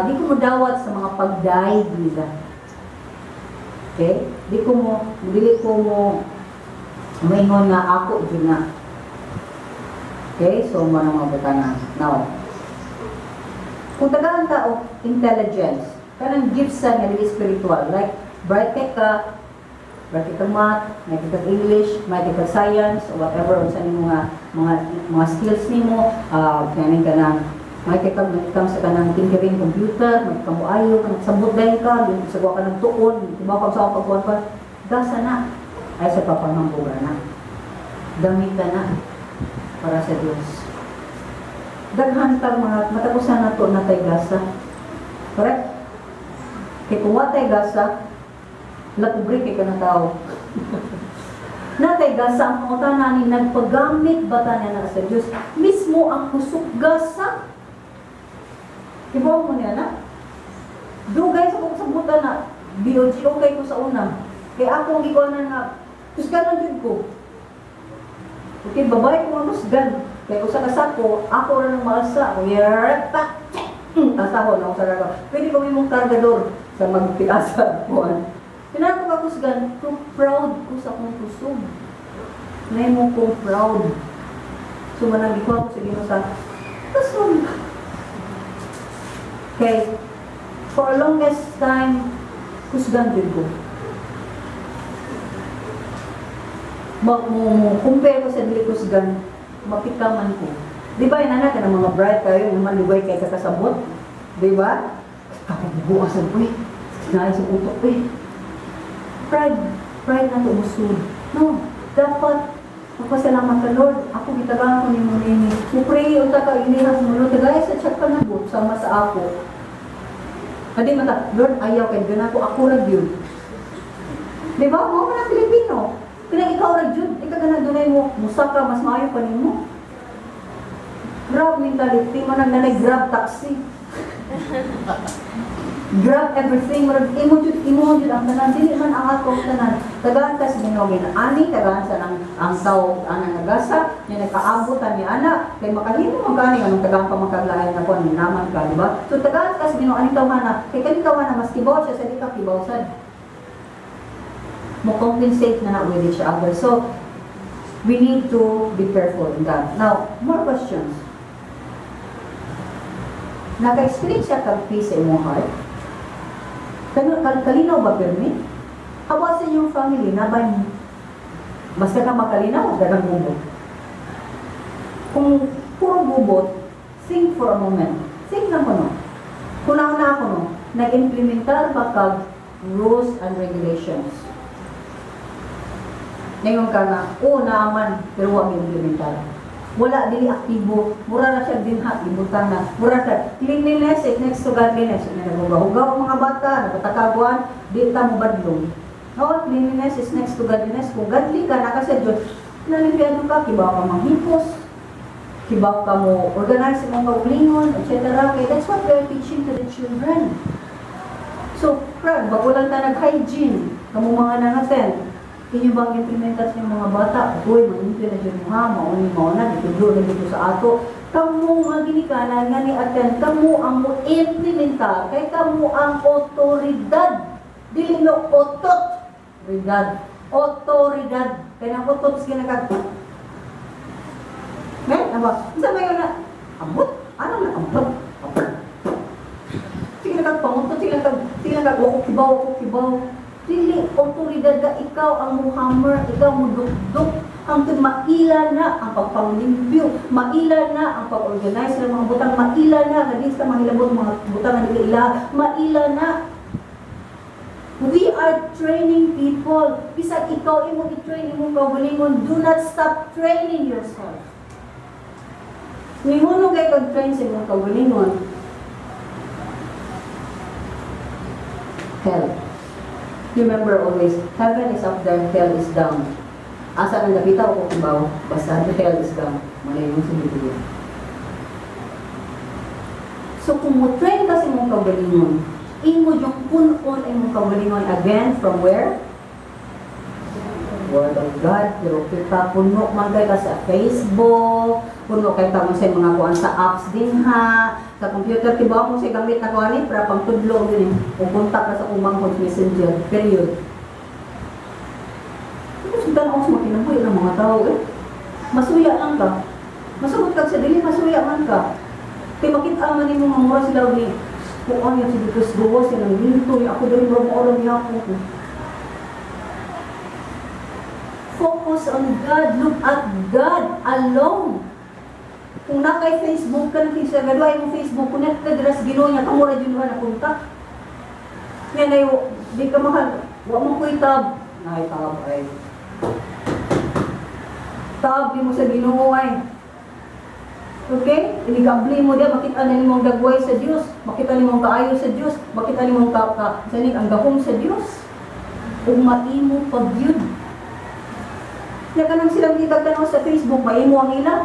di ko mo dawat sa mga pagdaig nila. Okay? Dilit ko mo, maingon nga ako, dyan na. Okay? So, mga butana. Now, kung tagaan tao, intelligence, kanang gifts sa nga spiritual, like, bright ka, math, may kag English, may kag science, or whatever, o sa mga skills nimo, kanin ka ng, may kag sa kanang tinkering computer, may kamuayo, kanang sabot dahil ka, sagwa ka ng tuon, ibaw ka sa pagkuhan pa, gasa na, ay sa papangambuga na. Gamita na, para sa Diyos. Daghan kang mga, matapusan na to na tayo gasa. Correct? Kaya kung watay gasa, latubrik ka na tao. Natay gasa, ang pangutanan ni nagpagamit bata niya na sa Diyos. Mismo ang kusok gasa. Ibaw mo niya na. Dugay sa kong sabutan na, BOG, okay ko sa una. Kaya ako ang ikaw na kusganan din ko. Okay, babae ko ang kusgan. Kaya usa ka ko, ako rin ang maalsa. O yarata. Tasaho na ako sa raga. Pwede ko mong kargador sa magpiasa kuhan. Pinako ka kusgan, too proud ko sa akong kusog. Nay mo kong proud. So managi ko ako sa Ginoo sa kusog. Okay, for a longest time, kusgan din ko. Compare ko sa dili kusgan, mapikaman ko. Di ba yun anak, ng mga bright kayo, yung malugay kay kakasabot? Di ba? Ako bukasan ko eh. Sinayang sa utok ko eh. Pride na tumusod. No, dapat magpasalamat ka, Lord. Ako gitagaan ko ni mo nini. Mupray o taka inihas mo, Lord. Tagay sa chat ka na po, sama sa ako. Hindi mata, Lord, ayaw kayo gana ko, ako rag yun. Di ba? Mga mga Pilipino. Kaya ikaw rag yun. Ikaw gana dunay mo, musaka, mas maayo pa ni mo. Grab mentality, manag grab taxi. Grab everything, imo jud ang tanan, dili man ang ato tanan. Tagaan ka sa Ginoo ani, tagaan sa ang tao ang nagasa, nya nagkaabutan ni ana, kay makahimo man kani anong tagaan pa makaglaay na kon naman ka, di ba? So tagaan ka sa Ginoo ani tawhana, kay kani tawhana mas kibaw siya sa di ka kibaw sad. Mo compensate na na with each other. So we need to be careful in that. Now, more questions. Naka-experience siya kag peace sa imong heart? Kalinaw ba permit? Hawa sa inyong family na ba basta ka makalinaw, dagang gubot. Kung puro gubot, think for a moment. Think lang ko no. Kunaw na ako no, nag-implementar ba kag rules and regulations? Ngayon ka na, naaman, pero huwag implementar. Wala, dili aktibo. Mura na siya dinhat, ibutan na. Mura siya, cleanliness, next to godliness. Naghugaw ang mga bata, nagtatagawan, di ta mo badlong. No, cleanliness is next to godliness. Kung godly ka, nakasa Diyos, nalimpiado ka, kibaw ka manghipos, kibaw ka mo organize mong kaulingon, etc. Okay, that's what we're teaching to the children. So, Brad, bago lang ta nag-hygiene, kamu mga nangaten, inyo bang implementas ng mga bata? Uy, mag-implement na dyan mo ha, mauni-mauna, dito na dito sa ato. Kamu mga ginikanan nga ni Aten, kamu ang mo implementar, kay kamu ang otoridad. Dili no otot-ridad. Otoridad. Kaya ng otot sa ginagag. Ano? Isa ba yun na? Ambot? Ano na ambot? Sige nagagpangutot, sige nagagwako kibaw. Dili, otoridad ka, ikaw ang muhammer, ikaw mo dukduk, hangtod maila na ang pagpanglimpyo, maila na ang pag-organize ng mga butang, maila na, naging sa mahilabot mga butang na nila, maila na. We are training people. Bisag ikaw imo i-train imong kaugalingon, do not stop training yourself. Minguno kay kag-train sa imong kaugalingon. Hell. Remember always, heaven is up there, hell is down. Asa nang nabitaw ko kubaw, basta hell is down. Malayo sa Biblia. So kung mo train ka sa imong kaugalingon, imo yung punon imong kaugalingon again from where? Word of God. Pero kita puno man kay ka sa Facebook, puno kay ta mo sa mga kuan sa apps din ha, sa computer tibaw mo sa gamit na kuan ni para pangtudlo gini. Pupunta ka sa umang messenger. Period. Sundan ako sa kinabuhi ng mga tao eh. Masuya lang ka. Masugod ka sa dili, masuya man ka. Kaya makita man mo mga mura sila ni kung ano yung sinutos gawa silang ginto, ako din mo oras niya ako. Focus on God. Look at God alone. Kung na kay Facebook ka na kinsa gadwa yung Facebook, connected ras Ginoo niya, kamura dyan na punta. Yan ay, di ka mahal. Huwag mo ko itab. Ay, tab ay. Tab, di mo sa Ginoo ay. Okay? Inikabli mo diya, makita na nimong dagway sa Diyos, makita nimong kaayo sa Diyos, makita nimong sanig ang gahom sa Diyos. Kung maimo pag-yun. Kaya ka nang silang kitagtanaw sa Facebook, maimo ang ila.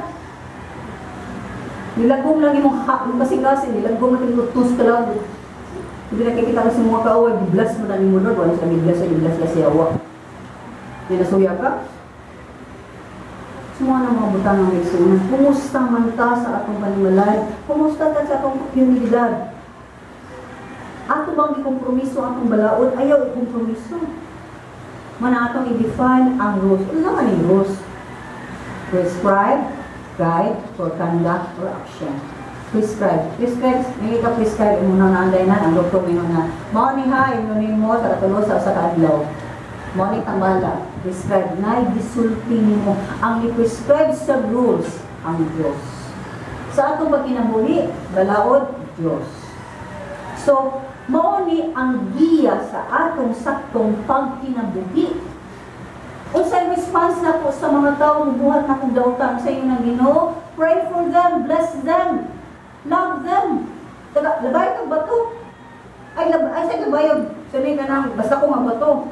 Nilagom lang imong kasing-kasing, nilagom lang yung tus ka lang. Hindi nakikita ka sa mga kaaway, biblas mo na ni mo Lord, wala sa biblas ka siya awa. Ninasuya ka? Semua na mga butang ng Igsunan, kumusta man ta sa atong panimalay? Kumusta ta sa atong komunidad? Ato bang ikompromiso atong balaod? Ayaw ikompromiso. Mana atong i-define ang rules. Ano naman yung rules? Prescribe, guide, for conduct, or action. Prescribe. Prescribe, may ika-prescribe muna na anday na, ang doktor may na, mao ni ha, inunin mo sa katulo sa kaadlaw. Mao ni tambala. Prescribe, na gisulti mo. Ang i-prescribe sa rules, ang Diyos. Sa atong pagkinabuhi, balaod, Diyos. So, mao ni ang giya sa atong saktong pagkinabuhi. Unsay response na po sa mga tao buhat na kung daotan sa inyo ng Ginoo? Pray for them, bless them, love them. Labay kang bato. Ay sa labayog. Sabi ka nang, basta ko nga bato.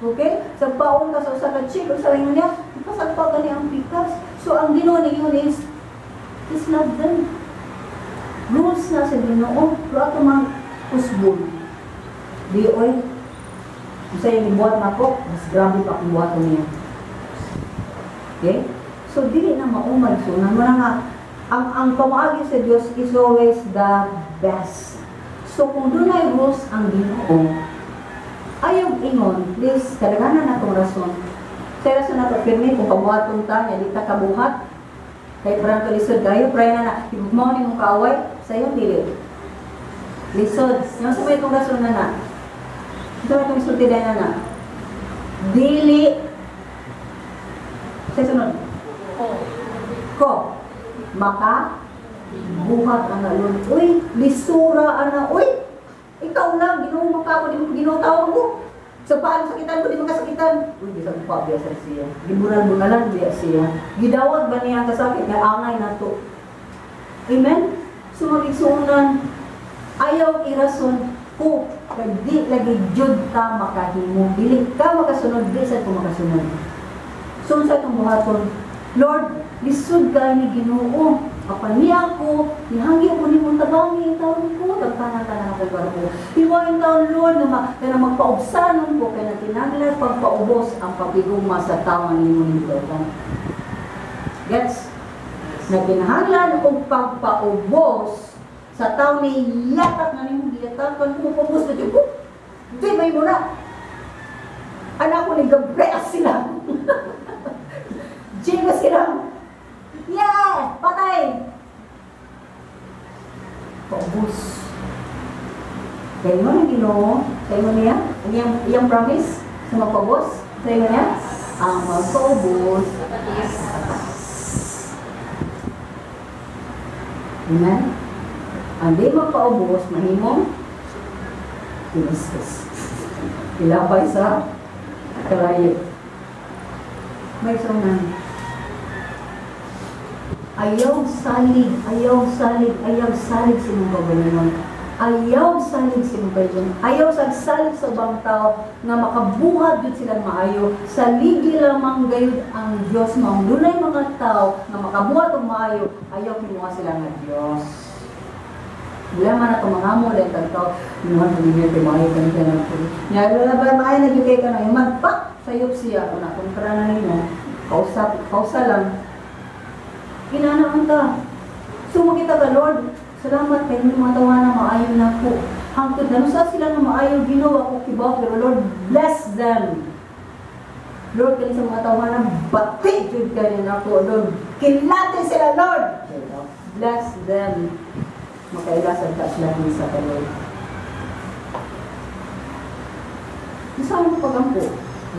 Okay? Sa paong ka sa usa ka chick, sa inyo niya, ipasagpa ka niya ang pikas. So, ang Ginoo ninyo is, just love them. Rules na sa Ginoo. Pero ato mang usbon. Di oy, isa yung ibuhat na ko, mas grabe pa kung buhat niya. Okay? So, dili na maumay. So, naman nga, ang pamaagi sa Diyos is always the best. So, kung doon ay rules ang Ginoo, ayaw ingon, please, kadaganan na itong rason. Sa rason na ito, firme, kung kabuhaton ta, niya, di ta kabuhat. Kaya parang kalisod kayo, pray na na, ibugmaw ni mong kaaway, sa iyong dili. Lisod. Yung sa may itong rason na na. Ito na itong isulti na na. Dili. Sa sunod. Ko. Maka. Buhat ang alun. Uy, lisura ana. Uy, ikaw lang, Ginoo mo ka ako, di mo Ginoo tawag mo. So paano sakitan mo, di mo kasakitan? Uy, bisag pa, biya sa siya. Gibunan-bunalan, biya siya. Gidawat ba niya ang kasakit? Nga angay na to. Amen? Sumagigsuunan, ayaw irason ko, di lagi jud ta makahimo. Dili ka makasunod, di sa ko makasunod. So sa itong buhaton, Lord, lisod ka ni Ginoo. Apan niya ako, nihangi ako ni mong tabangi, taon ko, nagpanatanan ako ko. Hiwain taon, Lord, na magpaubsanon ko, kaya natinaglan pagpaubos ang pagiguma sa tawan ni mong nitotan. Gets? Na kinahanglan o pagpaubos sa taon ni yatak na ni mong giyatakan, pumupubos na dyan, hindi, may muna. Anak ko ni Gabriel sila. Jiga sila. Yeah! Patay! Paubos. Kaya mo na Ginoo, kaya mo niya, iyang promise sa magpaubos, kaya mo niya, ang magpaubos. Amen? Ang di magpaubos, mahimong, tinistis. Ilapay sa kalayo. May sunan. Ayaw salig sa imong kaugalingon. Ayaw salig sa imong kaugalingon. Ayaw salig sa ubang tao nga makabuhat jud sila maayo. Saligi lamang gayud ang Dios mao. Dunay mga tao nga makabuhat og maayo, ayaw kinuha sila nga Dios. Wala man ato mga amo dahil tagtaw, minuhan ko ninyo kay maayo kanina na po. Nya wala ba maayo na jud kay kanang magpak sayop siya una kung karana ninyo. Kausa lang. Kinanaan ka. Sumakita ka, Lord. Salamat kay mga tawanan na maayo na po. Hangtod na sa sila na maayo, ginawa ko kibaw, pero Lord, bless them. Lord, kaya sa mga tawanan, batik yun ka rin ako, Lord. Kilate sila, Lord. Bless them. Makailasan ka sila sa ka, Lord. Isang mo pagampo.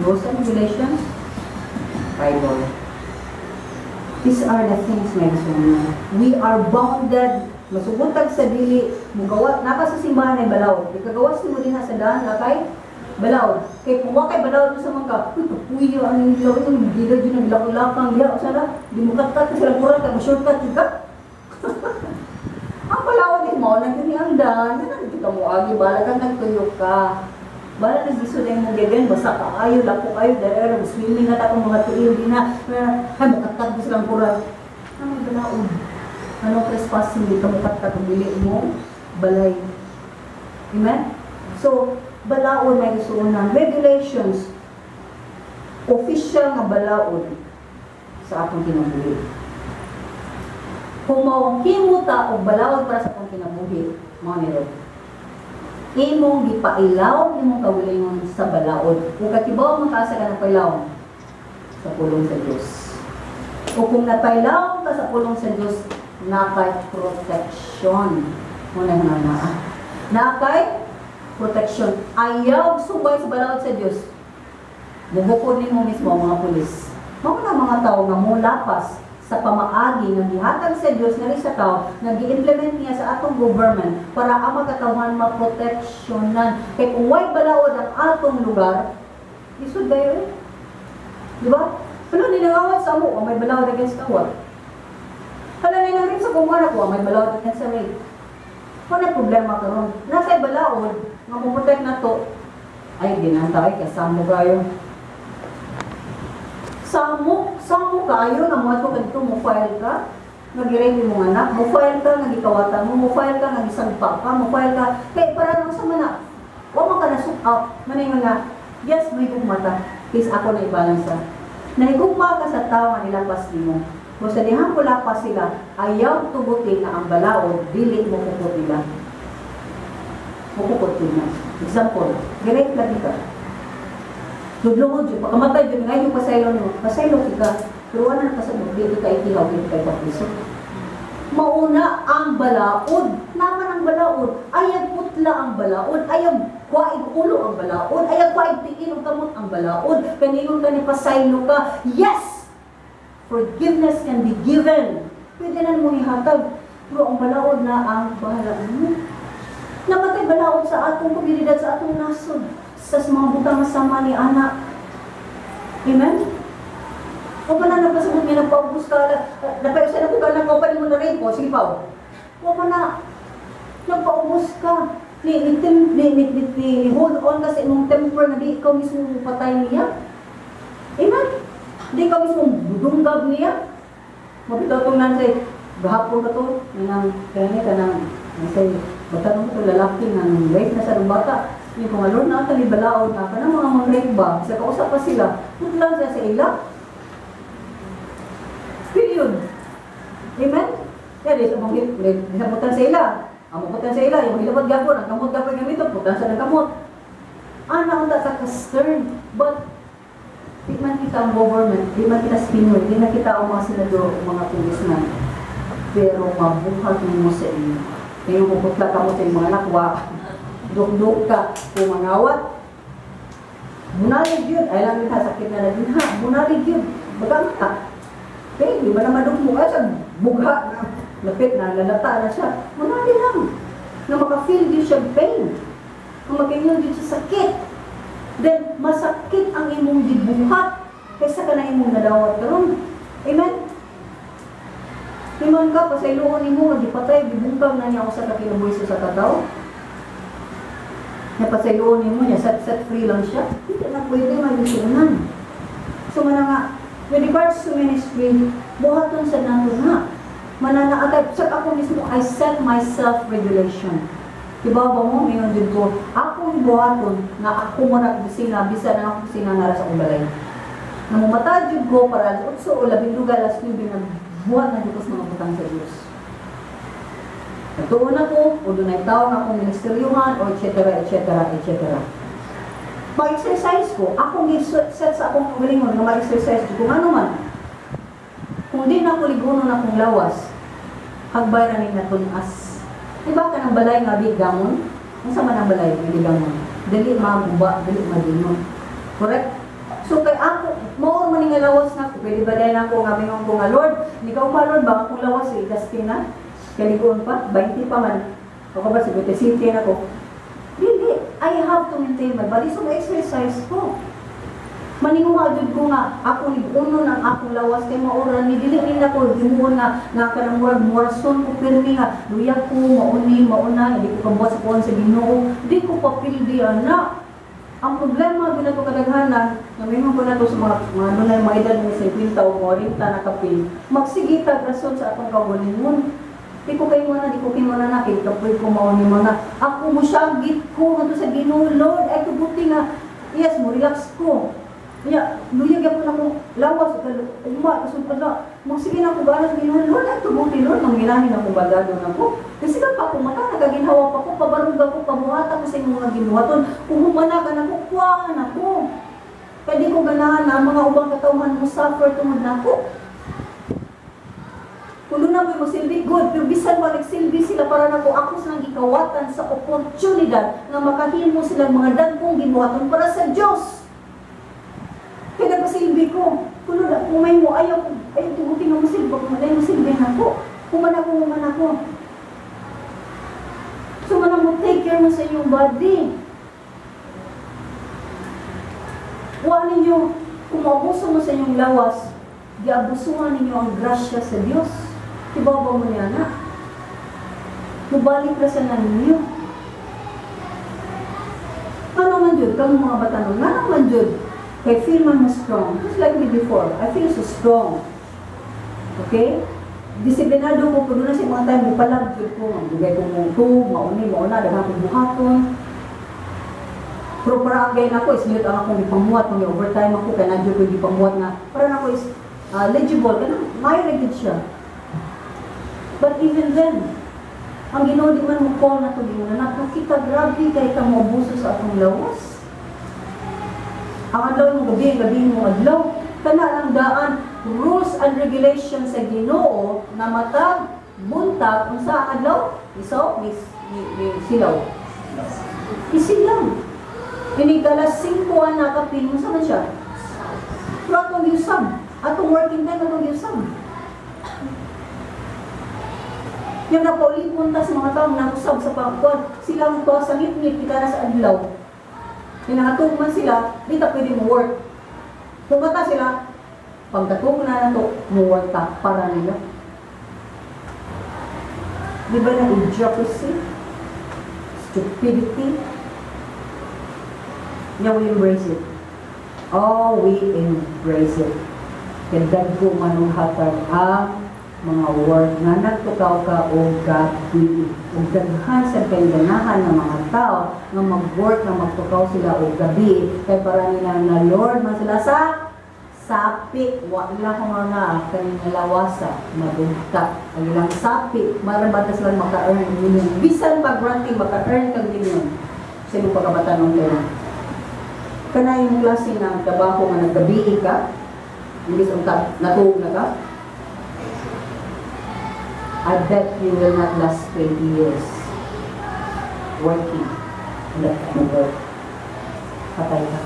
Rules and regulations, Bible. These are the things, my son. We are bounded. Masubuntag sa dili. Mugawat. Naka sa simbahan ay balawd. Ikagawas mo din sa daan. Lakay? Balawd. Kaya kung wakay balawd sa mga ka, puyo, ano yung ilaw ito, gila dyan ang lakang-lakang. Gila, o sana, di mo kat-kat ka silang kurang ka, ma-shortcut ka. Ang balawd din mo, nagkani ang daan. Kita mo, agi, bala ka, nagtuyo ka. Bala nagdisod ay mong gagan, basta kaayo, lapo kayo, dahil swimming at akong mga tuyo din na, ay makakat ko silang kurang. Ano balaod? Anong trespassing dito makakat ang bili mo? Balay. Amen? So, balaod may isuunan. Regulations. Official nga balaod sa atong kinabuhi. Kung mawangkimuta o balaod para sa atong kinabuhi, mga nilo. Imong gipailaw imong kaugalingon sa balaod. Kung katibaw makasa ka ng pailaw sa pulong sa Diyos. O kung napailaw ka sa pulong sa Diyos, nakay protection. Muna nga nakay protection. Ayaw subay sa balaod sa Diyos. Bubukod ni mo mismo mga pulis. Mga mga tao nga mulapas sa pamaagi nga gihatag sa Dios nga sa tao nga gi-implement niya sa atong government para ang magkatawhan maproteksyonan. Kay kung way balaod ang atong lugar, isud dayon. Di ba? Pero ninangawat sa amo, may balaod against kawat. Hala na rin sa kumuha ko, may balaod against sa rape. Kung problema karon, nasa balaod nga mo-protect na to, ay ginantay kasama kayo. Samo kayo na mga ito ganito, mo-file ka, nag-rape mo anak, mo-file ka, nag-ikawatan mo, mo-file ka, nag-isagpa ka, mo-file ka, kaya para lang sa mana, huwag mo ka na-suck-out, maningon na, yes, may gugmata, please ako na ibalansa. Nahigugma ka sa tao nga nilapas mo. Kung sa dihang kulapas sila, ayaw tugutin na ang balaod, dili mo kukot nila. Mukukot nila. Example, direct lagi ka. Tudlungod yun, pagkamatay yun, ngayon yung pasaylo nyo, pasaylo ka, pero wala na pasabot, dito ka ikihaw, dito ka ipapiso. Mauna ang balaod, naman ang balaod, ayag putla ang balaod, ayag kwaig ulo ang balaod, ayag kwaig tiin ang kamot ang balaod, kaningon ka ni pasaylo ka, yes! Forgiveness can be given. Pwede na mo ihatag, pero ang balaod na ang bahala mo. Namatay balaod sa atong komunidad, sa atong nasod, sa mga butang masama ni anak. Amen? O pa na napasabot niya, nagpaubos ka, napayos na ko ka, nagpapanin mo na rin po, sige pa. O pa na, nagpaubos ka, hold on ka sa imong temper na di ikaw mismo patay niya. Amen? Di ikaw mismo budunggab niya. Mapitaw itong nansay, gahapon ka to, kaya ka nang, nansay, batanong ko lalaki ng rape na sa bata. Yung kung alon na ito, balaod na pa ng mga rape ba, sa kausap pa sila, tutlang siya sa ila. Period. Amen? Yan, isabutan sa ila. Ang mabutan sa ila, yung hilabot gapon, ang kamot gapon yung ito, putan sa nagkamot. Ang ka-stern, but di man kita ang government, di man kita spinner, di na kita ang mga senador, mga policeman. Pero mabuhat mo sa inyo. Kaya puputla ka mo sa mga nakwa, duk-duk ka, pumangawat. Bunalig yun, ay lang kita sakit na lagi ha, bunalig yun, bagang ka. Okay, di ba na madug mo ka siya, bugha na, lapit na, lalata na siya. Bunalig lang, na maka-feel din siya pain, na mag-feel din siya sakit. then masakit ang imong gibuhat kaysa ka na imong nadawat karon. Amen? Timan ka, pasayloon ni mo, gipatay, gibungkag na niya usa ka kinabuhi sa kataw. Napasayloon ni mo niya, set free lang siya. Hindi na pwede magisunan. So man nga, with regards to ministry, buhaton sa nato na. Mananaagay, check ako mismo, I set my self-regulation. Diba ba mo, ngayon din ko, akong buhaton na ako mo na kusina, bisa na ako kusina nara sa balay. Namumata dyan ko para so o labing lugar alas 9 na buhat na dito sa mga butang sa Diyos. Natuon ako, o doon ay tao na akong ministeryuhan, o etc. Mag-exercise ko, akong set sa akong kagalingon na mag-exercise ko, kung ano man. Kung di na ako ligunon akong lawas, hagbay na rin natunas. Diba ka ng balay nga bigamon? Ang sama ng balay nga bigamon? Dali maguba, dali madingon. Correct? So kay ako, maor man nga lawas na ako, pwede ba dahil ako nga bingon ko nga, Lord, ikaw pa Lord, baka akong lawas eh, kastin na, kaliguan pa, 20 pa man. Ako ba, 77 na ako. Hindi, I have to maintain my body, so ma-exercise ko. Maningumadod ko nga, ako uno ng akong lawas kay maoran, nidili ako, himuon nga, kanang murason ko, pirmi nga, luyag ko, mauna, hindi ko kabuhat sa kuwan sa Ginoo, hindi ko papildi, anak. Ang problema, binato kadaghanan, namingon ko na to sa mga nunay, mga edad ng 50 o 40 na kapil, magsigitag rason sa atong kawalingon. Di ko kayo na, kapoy ko mauni mo na, ako mo syagit ko, nga sa Ginoo, Lord, ay tubuti nga, yes, mo relax ko. Kaya, luyag ako na kong lawas, kasunod na, magsige na ako ba na Ginoo, Lord, ay tubuti, Lord, manginahin ako bagado na ko. Kasi ka pa, kung mata, nagaginhawa pa ko, pabarug ako, pabuhatan ko sa inyong mga ginuhaton, kung humana ka na ko, kuhaan ako. Kaya di ko ganahan na, mga ubang katauhan mo suffer tungod na ako. Kung doon na mo silbi, good, pero bisan ba nagsilbi sila para na ako silang gikawatan sa oportunidad na makahimo silang mga dagkong ginuhaton para sa Diyos. Kaya nagpasilbi ko, kung may mo, ayaw tugutin mo silbi, kung may mo silbi na ko, kuman ako. So man mo take care mo sa iyong body. Huwag ninyo, kung maabuso mo sa inyong lawas, diabusuhan ninyo ang grasya sa Diyos. Ibaba mo niya na. Mubalik ka sa ninyo. Ano man dyan? Kami mga batanong, ano man dyan? Kaya feel man mo strong. Just like me before, I feel so strong. Okay? Disiplinado ko, kung doon na sa mga time, bupalag dyan ko. Bigay ko mauna, dagang akong buhaton. Pero para again ako, is yun ang akong ipamuhat, kung overtime ako, kaya na dyan ko ipamuhat na, para na ako is legible, kaya may legit siya. But even then, ang Ginoo di man mo call na ito, nakakita grabe kay ka maabuso sa atong lawas. Ang adlaw mo gabi mo adlaw, kana lang daan, rules and regulations sa Ginoo na matag, buntag, kung sa adlaw, isaw, silaw. Isilaw. Inigala 5 na kapin mo, saan siya? Pero atong yusam, atong working time atong yusam. Yung napaulipon ta sa mga taong nakusab sa pangkod, sila ang tuwa sa ngit-ngit kita na sa adlaw. Yung nakatugman sila, di ta pwede mo work. Kung bata sila, pagkatug na to, mo work ta para nila. Di ba na idiocracy? Stupidity? Yeah, we embrace it. Oh, we embrace it. Kaya ko manunghatag ang mga word na nagtukaw ka o gabi. O daghan sa kaganahan ng mga tao na mag-work na magtukaw sila o gabi. Kaya para nila na Lord, man sila sa sapi. Wala ko mga kanyang lawasa, madugta. Ang ilang sapi, marabata sila maka-earn million. Bisan pag-ranting, maka-earn kang million. Sino pagkabata nung tayo? Kana yung klase ng trabaho nga naggabi ka, hindi sa natuog na ka, I bet you will not last 20 years working in that kind of work. Patay ka.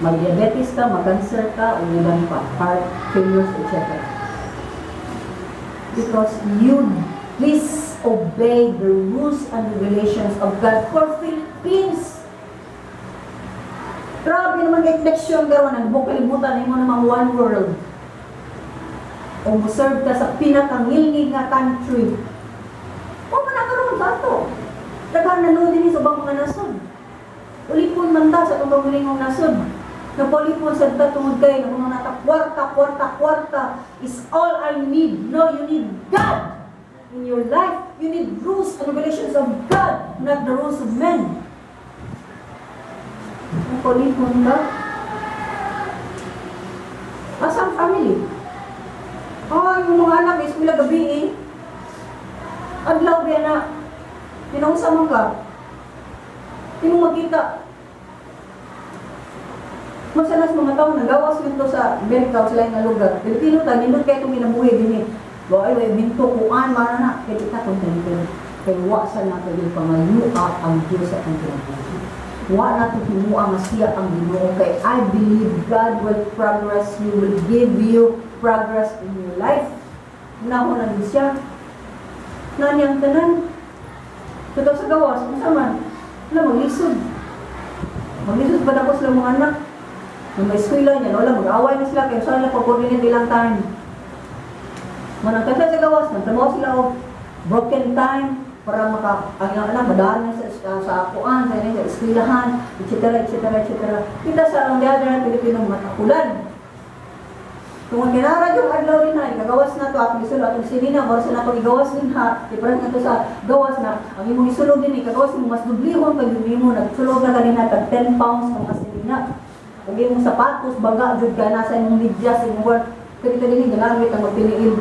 Mag-diabetes ka, mag-cancer ka, o ilan pa, heart failures, etc. Because you disobey the rules and regulations of God for Philippines. Grabe naman kay election karon ang buong kalibutan imo namang one world. O mo-serve ka sa pinakangilngig nga country. O manakaroon ba ito? Daghan nanood din sa ubang mga nasod. Ulipon man ta sa itong pagulingong nasod. Napalipon sa dita tungod kayo na kung nata kwarta is all I need. No, you need God in your life. You need rules and regulations of God, not the rules of men. Napalipon ka? Asang family? Yung mga anak is mula gabi eh. Adlaw ba na pinausa mo ka? Hindi mo makita. Masalas mga tao nagawas nito sa Amerika o sila yung lugar. Pilipino ta, nindot kayo itong minabuhi din eh. Bawal, binto, kuan, mana na. Kaya kita itong ganito. Kaya wasan na ito yung pangayua ang Diyos at ang kinabuhi. Wa na ito himuang siya ang Ginoo. Kaya I believe God will progress. He will give you progress in your life. Naho na din siya. Nani ang tanan. Totoo sa gawas, kung saan wala, maglisod. Maglisod pa tapos lang mga anak. Nung may eskwela niya, wala, mag-away na sila, kaya saan lang pag-coordinate ilang time. Manangkasa sa gawas, nagtrabaho sila o broken time, para ang ilang anak, madaan na sa akuan, sa eskwelahan, etc. Kita sa ang diyan ng Pilipinong matakulan. Kung kinara yung adlaw din ha, ikagawas na to, akong isulo, atong sinina, para sa napag-igawas din ha, iparas na to sa gawas na, ang imong isulog din, ikagawas mo, mas dublihon pag yun mo, nagsulog na kanina, tag 10 pounds ng kasilina. Kung imong sapatos, baga, jud ka, nasa imong medyas, imong work, kita din yung galamit ang magpiliin.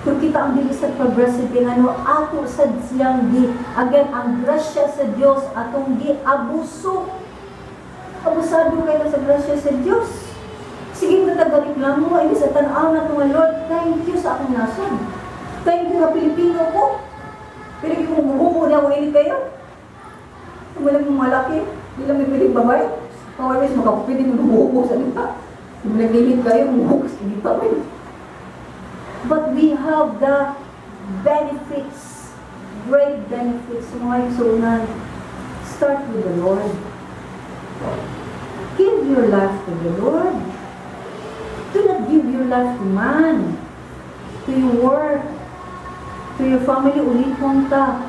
Kung kita ang bilis at progressive, ano, ato sa siyang again, ang grasya sa Diyos, atong abuso. Abusado kayo sa grasya sa Diyos. Sige, matagareklamo mo, ibig sa tanaw na itong Lord, thank you sa akong nason. Thank you na Pilipino ko. Pero kung bumubuko na ulit kayo, kung walang mga malaki, hindi lang may piling babay. Kawalwes, makapupili mo bumubuko sa nita. Kung naglilid kayo, bumubuko sa nita. But we have the benefits, great benefits. Mga isunan, start with the Lord. Give your life to the Lord. Do not give your life to man, to your work, to your family, ulit ta.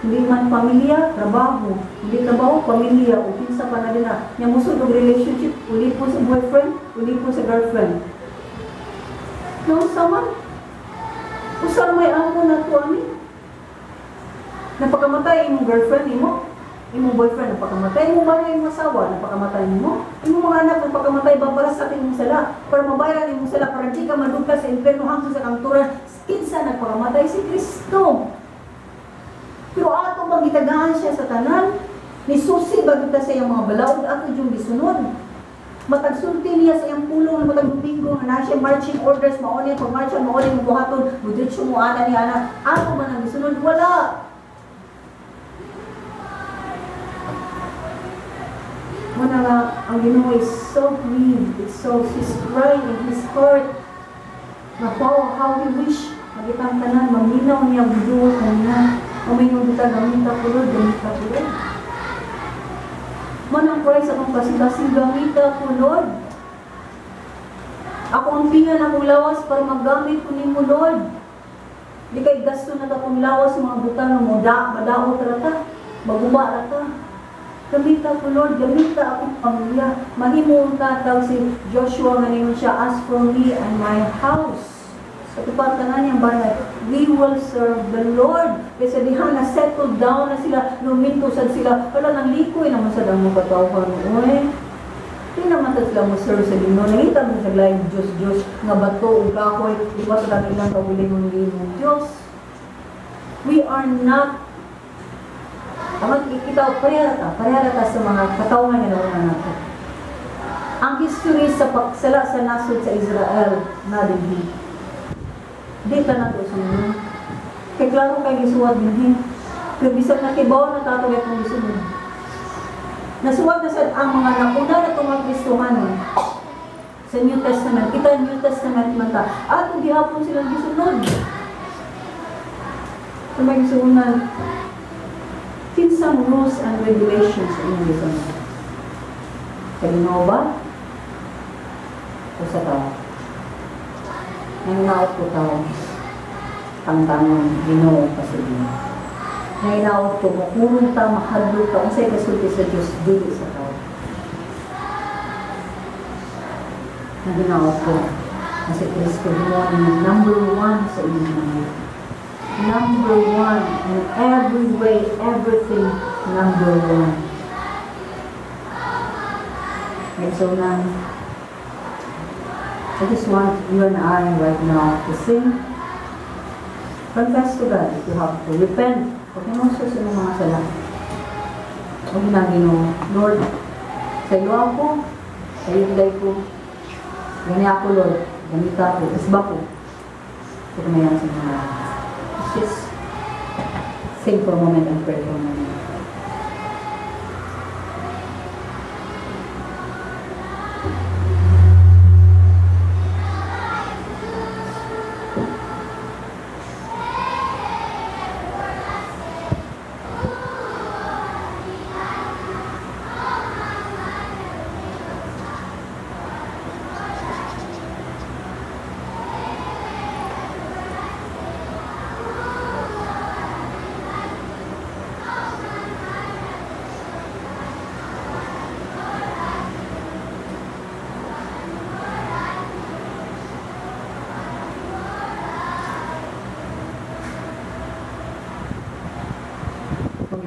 Hindi man pamilya, trabaho. Hindi trabaho, pamilya, ulit sa panadina. Nyamusod ng relationship, ulit po sa boyfriend, ulit po sa girlfriend. No, sama. Usar may amo na to amin. Napakamatay imong girlfriend mo. Imong boyfriend, napakamatay mo ba na imong asawa, napakamatay mo? Imong mga anak, napakamatay ba para sa ating sala? Para mabayaran imong sala, para di ka madugka sa impyerno hangtod sa kanturan, kinsa nagpakamatay si Kristo. Pero ato bang gitagaan siya sa tanan? Ni susi ba kita sa iyang mga balaod, ato yung gisunod. Matagsulti niya sa iyang pulong, matag domingo, na siya marching orders, mauni ang pag-marcha, mauni ang buhaton, mudritsyo mo ana ni ana. Ato ba nang gisunod? Wala. Muna nga, ang Ginoo is so grieved, it's so, he's crying in his heart. Na how he wish, magitang tanan, maminaw niya, buduwa kanya. Uminong kita, gamita ko Lord, gamita ko Lord. Manang pray sa akong kasing-kasing, gamita ko Lord. Ako ang pingan akong lawas para magamit ko ni mo Lord. Di kay gasto na akong lawas, mga butang mo, madaot rata, maguma rata. Gamita ko Lord, gamita akong pamilya. Mahimong ka daw si Joshua nga ninyo siya, as for me and my house. Sa tupatanan niyang banay, we will serve the Lord. Kasi dihan na settled down na sila, lumintusan sila, wala nang likoy naman sa damo katawhan mo. Hindi naman sa sila mo serve sa Ginoo. Nangita mo sa laing Diyos, nga bato o kahoy, di ba sa ilang kabuling ng Diyos. We are not Amang kita parehara sa mga katawan nga nauna nato. Ang history sa pagsala sa nasod sa Israel na dinhi. Dito na to sa inyo. Kaya klaro kayo gisuwag dinhi. Kaya bisag na kibaw na tatawag kong gisunod. Nasuwag na sa ang mga nakuna na itong Kristohan sa New Testament. Kita New Testament man ta. At hindi hapon silang gisunod. Sa may gisunan, kinsang rules and regulations in this one. Sa Ginoo ba? O sa tao? Nanginaot ko tao. Tangtangon, Ginoo pa sa Ginoo. Nanginaot ko, makulong ta, mahadlo ka, unsay kasulti sa Diyos, dili sa tao. Nanginaot ko, na si Kristo mo ang number one sa inyong mga. Number one in every way, everything, number one. And so now, I just want you and I right now to sing. Confess to God if you have to. Repent. Huwag mo susunod ng mga sala. Huwag na Ginoo, Lord, sa iyo ako, sa iyo ko. Gani ako, Lord. Ganita ako. Isba ko. Ito na yan sa mga. Let's just sing for a moment and pray for a moment.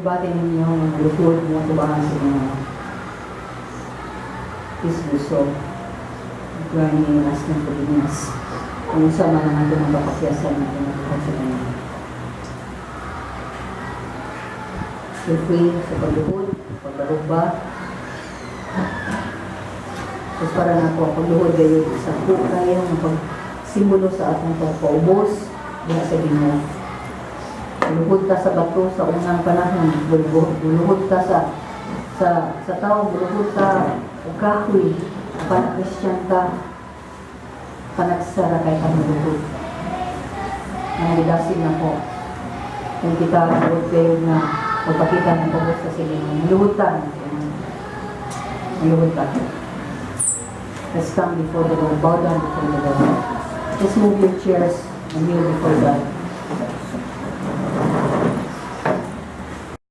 Ibati ninyo ang lupod mo tubahan sa mga isguso. Ikuha niyo yung as ng Pilipinas. Kung sa man ang ito ng kapakyasan natin at sa kanya. Feel free sa pagluhod, pagbarugba. Tapos para na po ang pagluhod kayo sa kayo ng pagsimbolo sa atong pagpaubos diha sa Ginoo. Buluhod ka sa bato sa unang panahon, buluhod ka sa tao, buluhod ka o kahoy, panakrisyan ka, panagsara kay panuluhod. Nangidasin na po. Kung kita buluhod kayo na magpakita ng pagod sa silingan, buluhod ka. Buluhod ka. Let's come before the Lord, bow down before the Lord. Just move your chairs and kneel before God.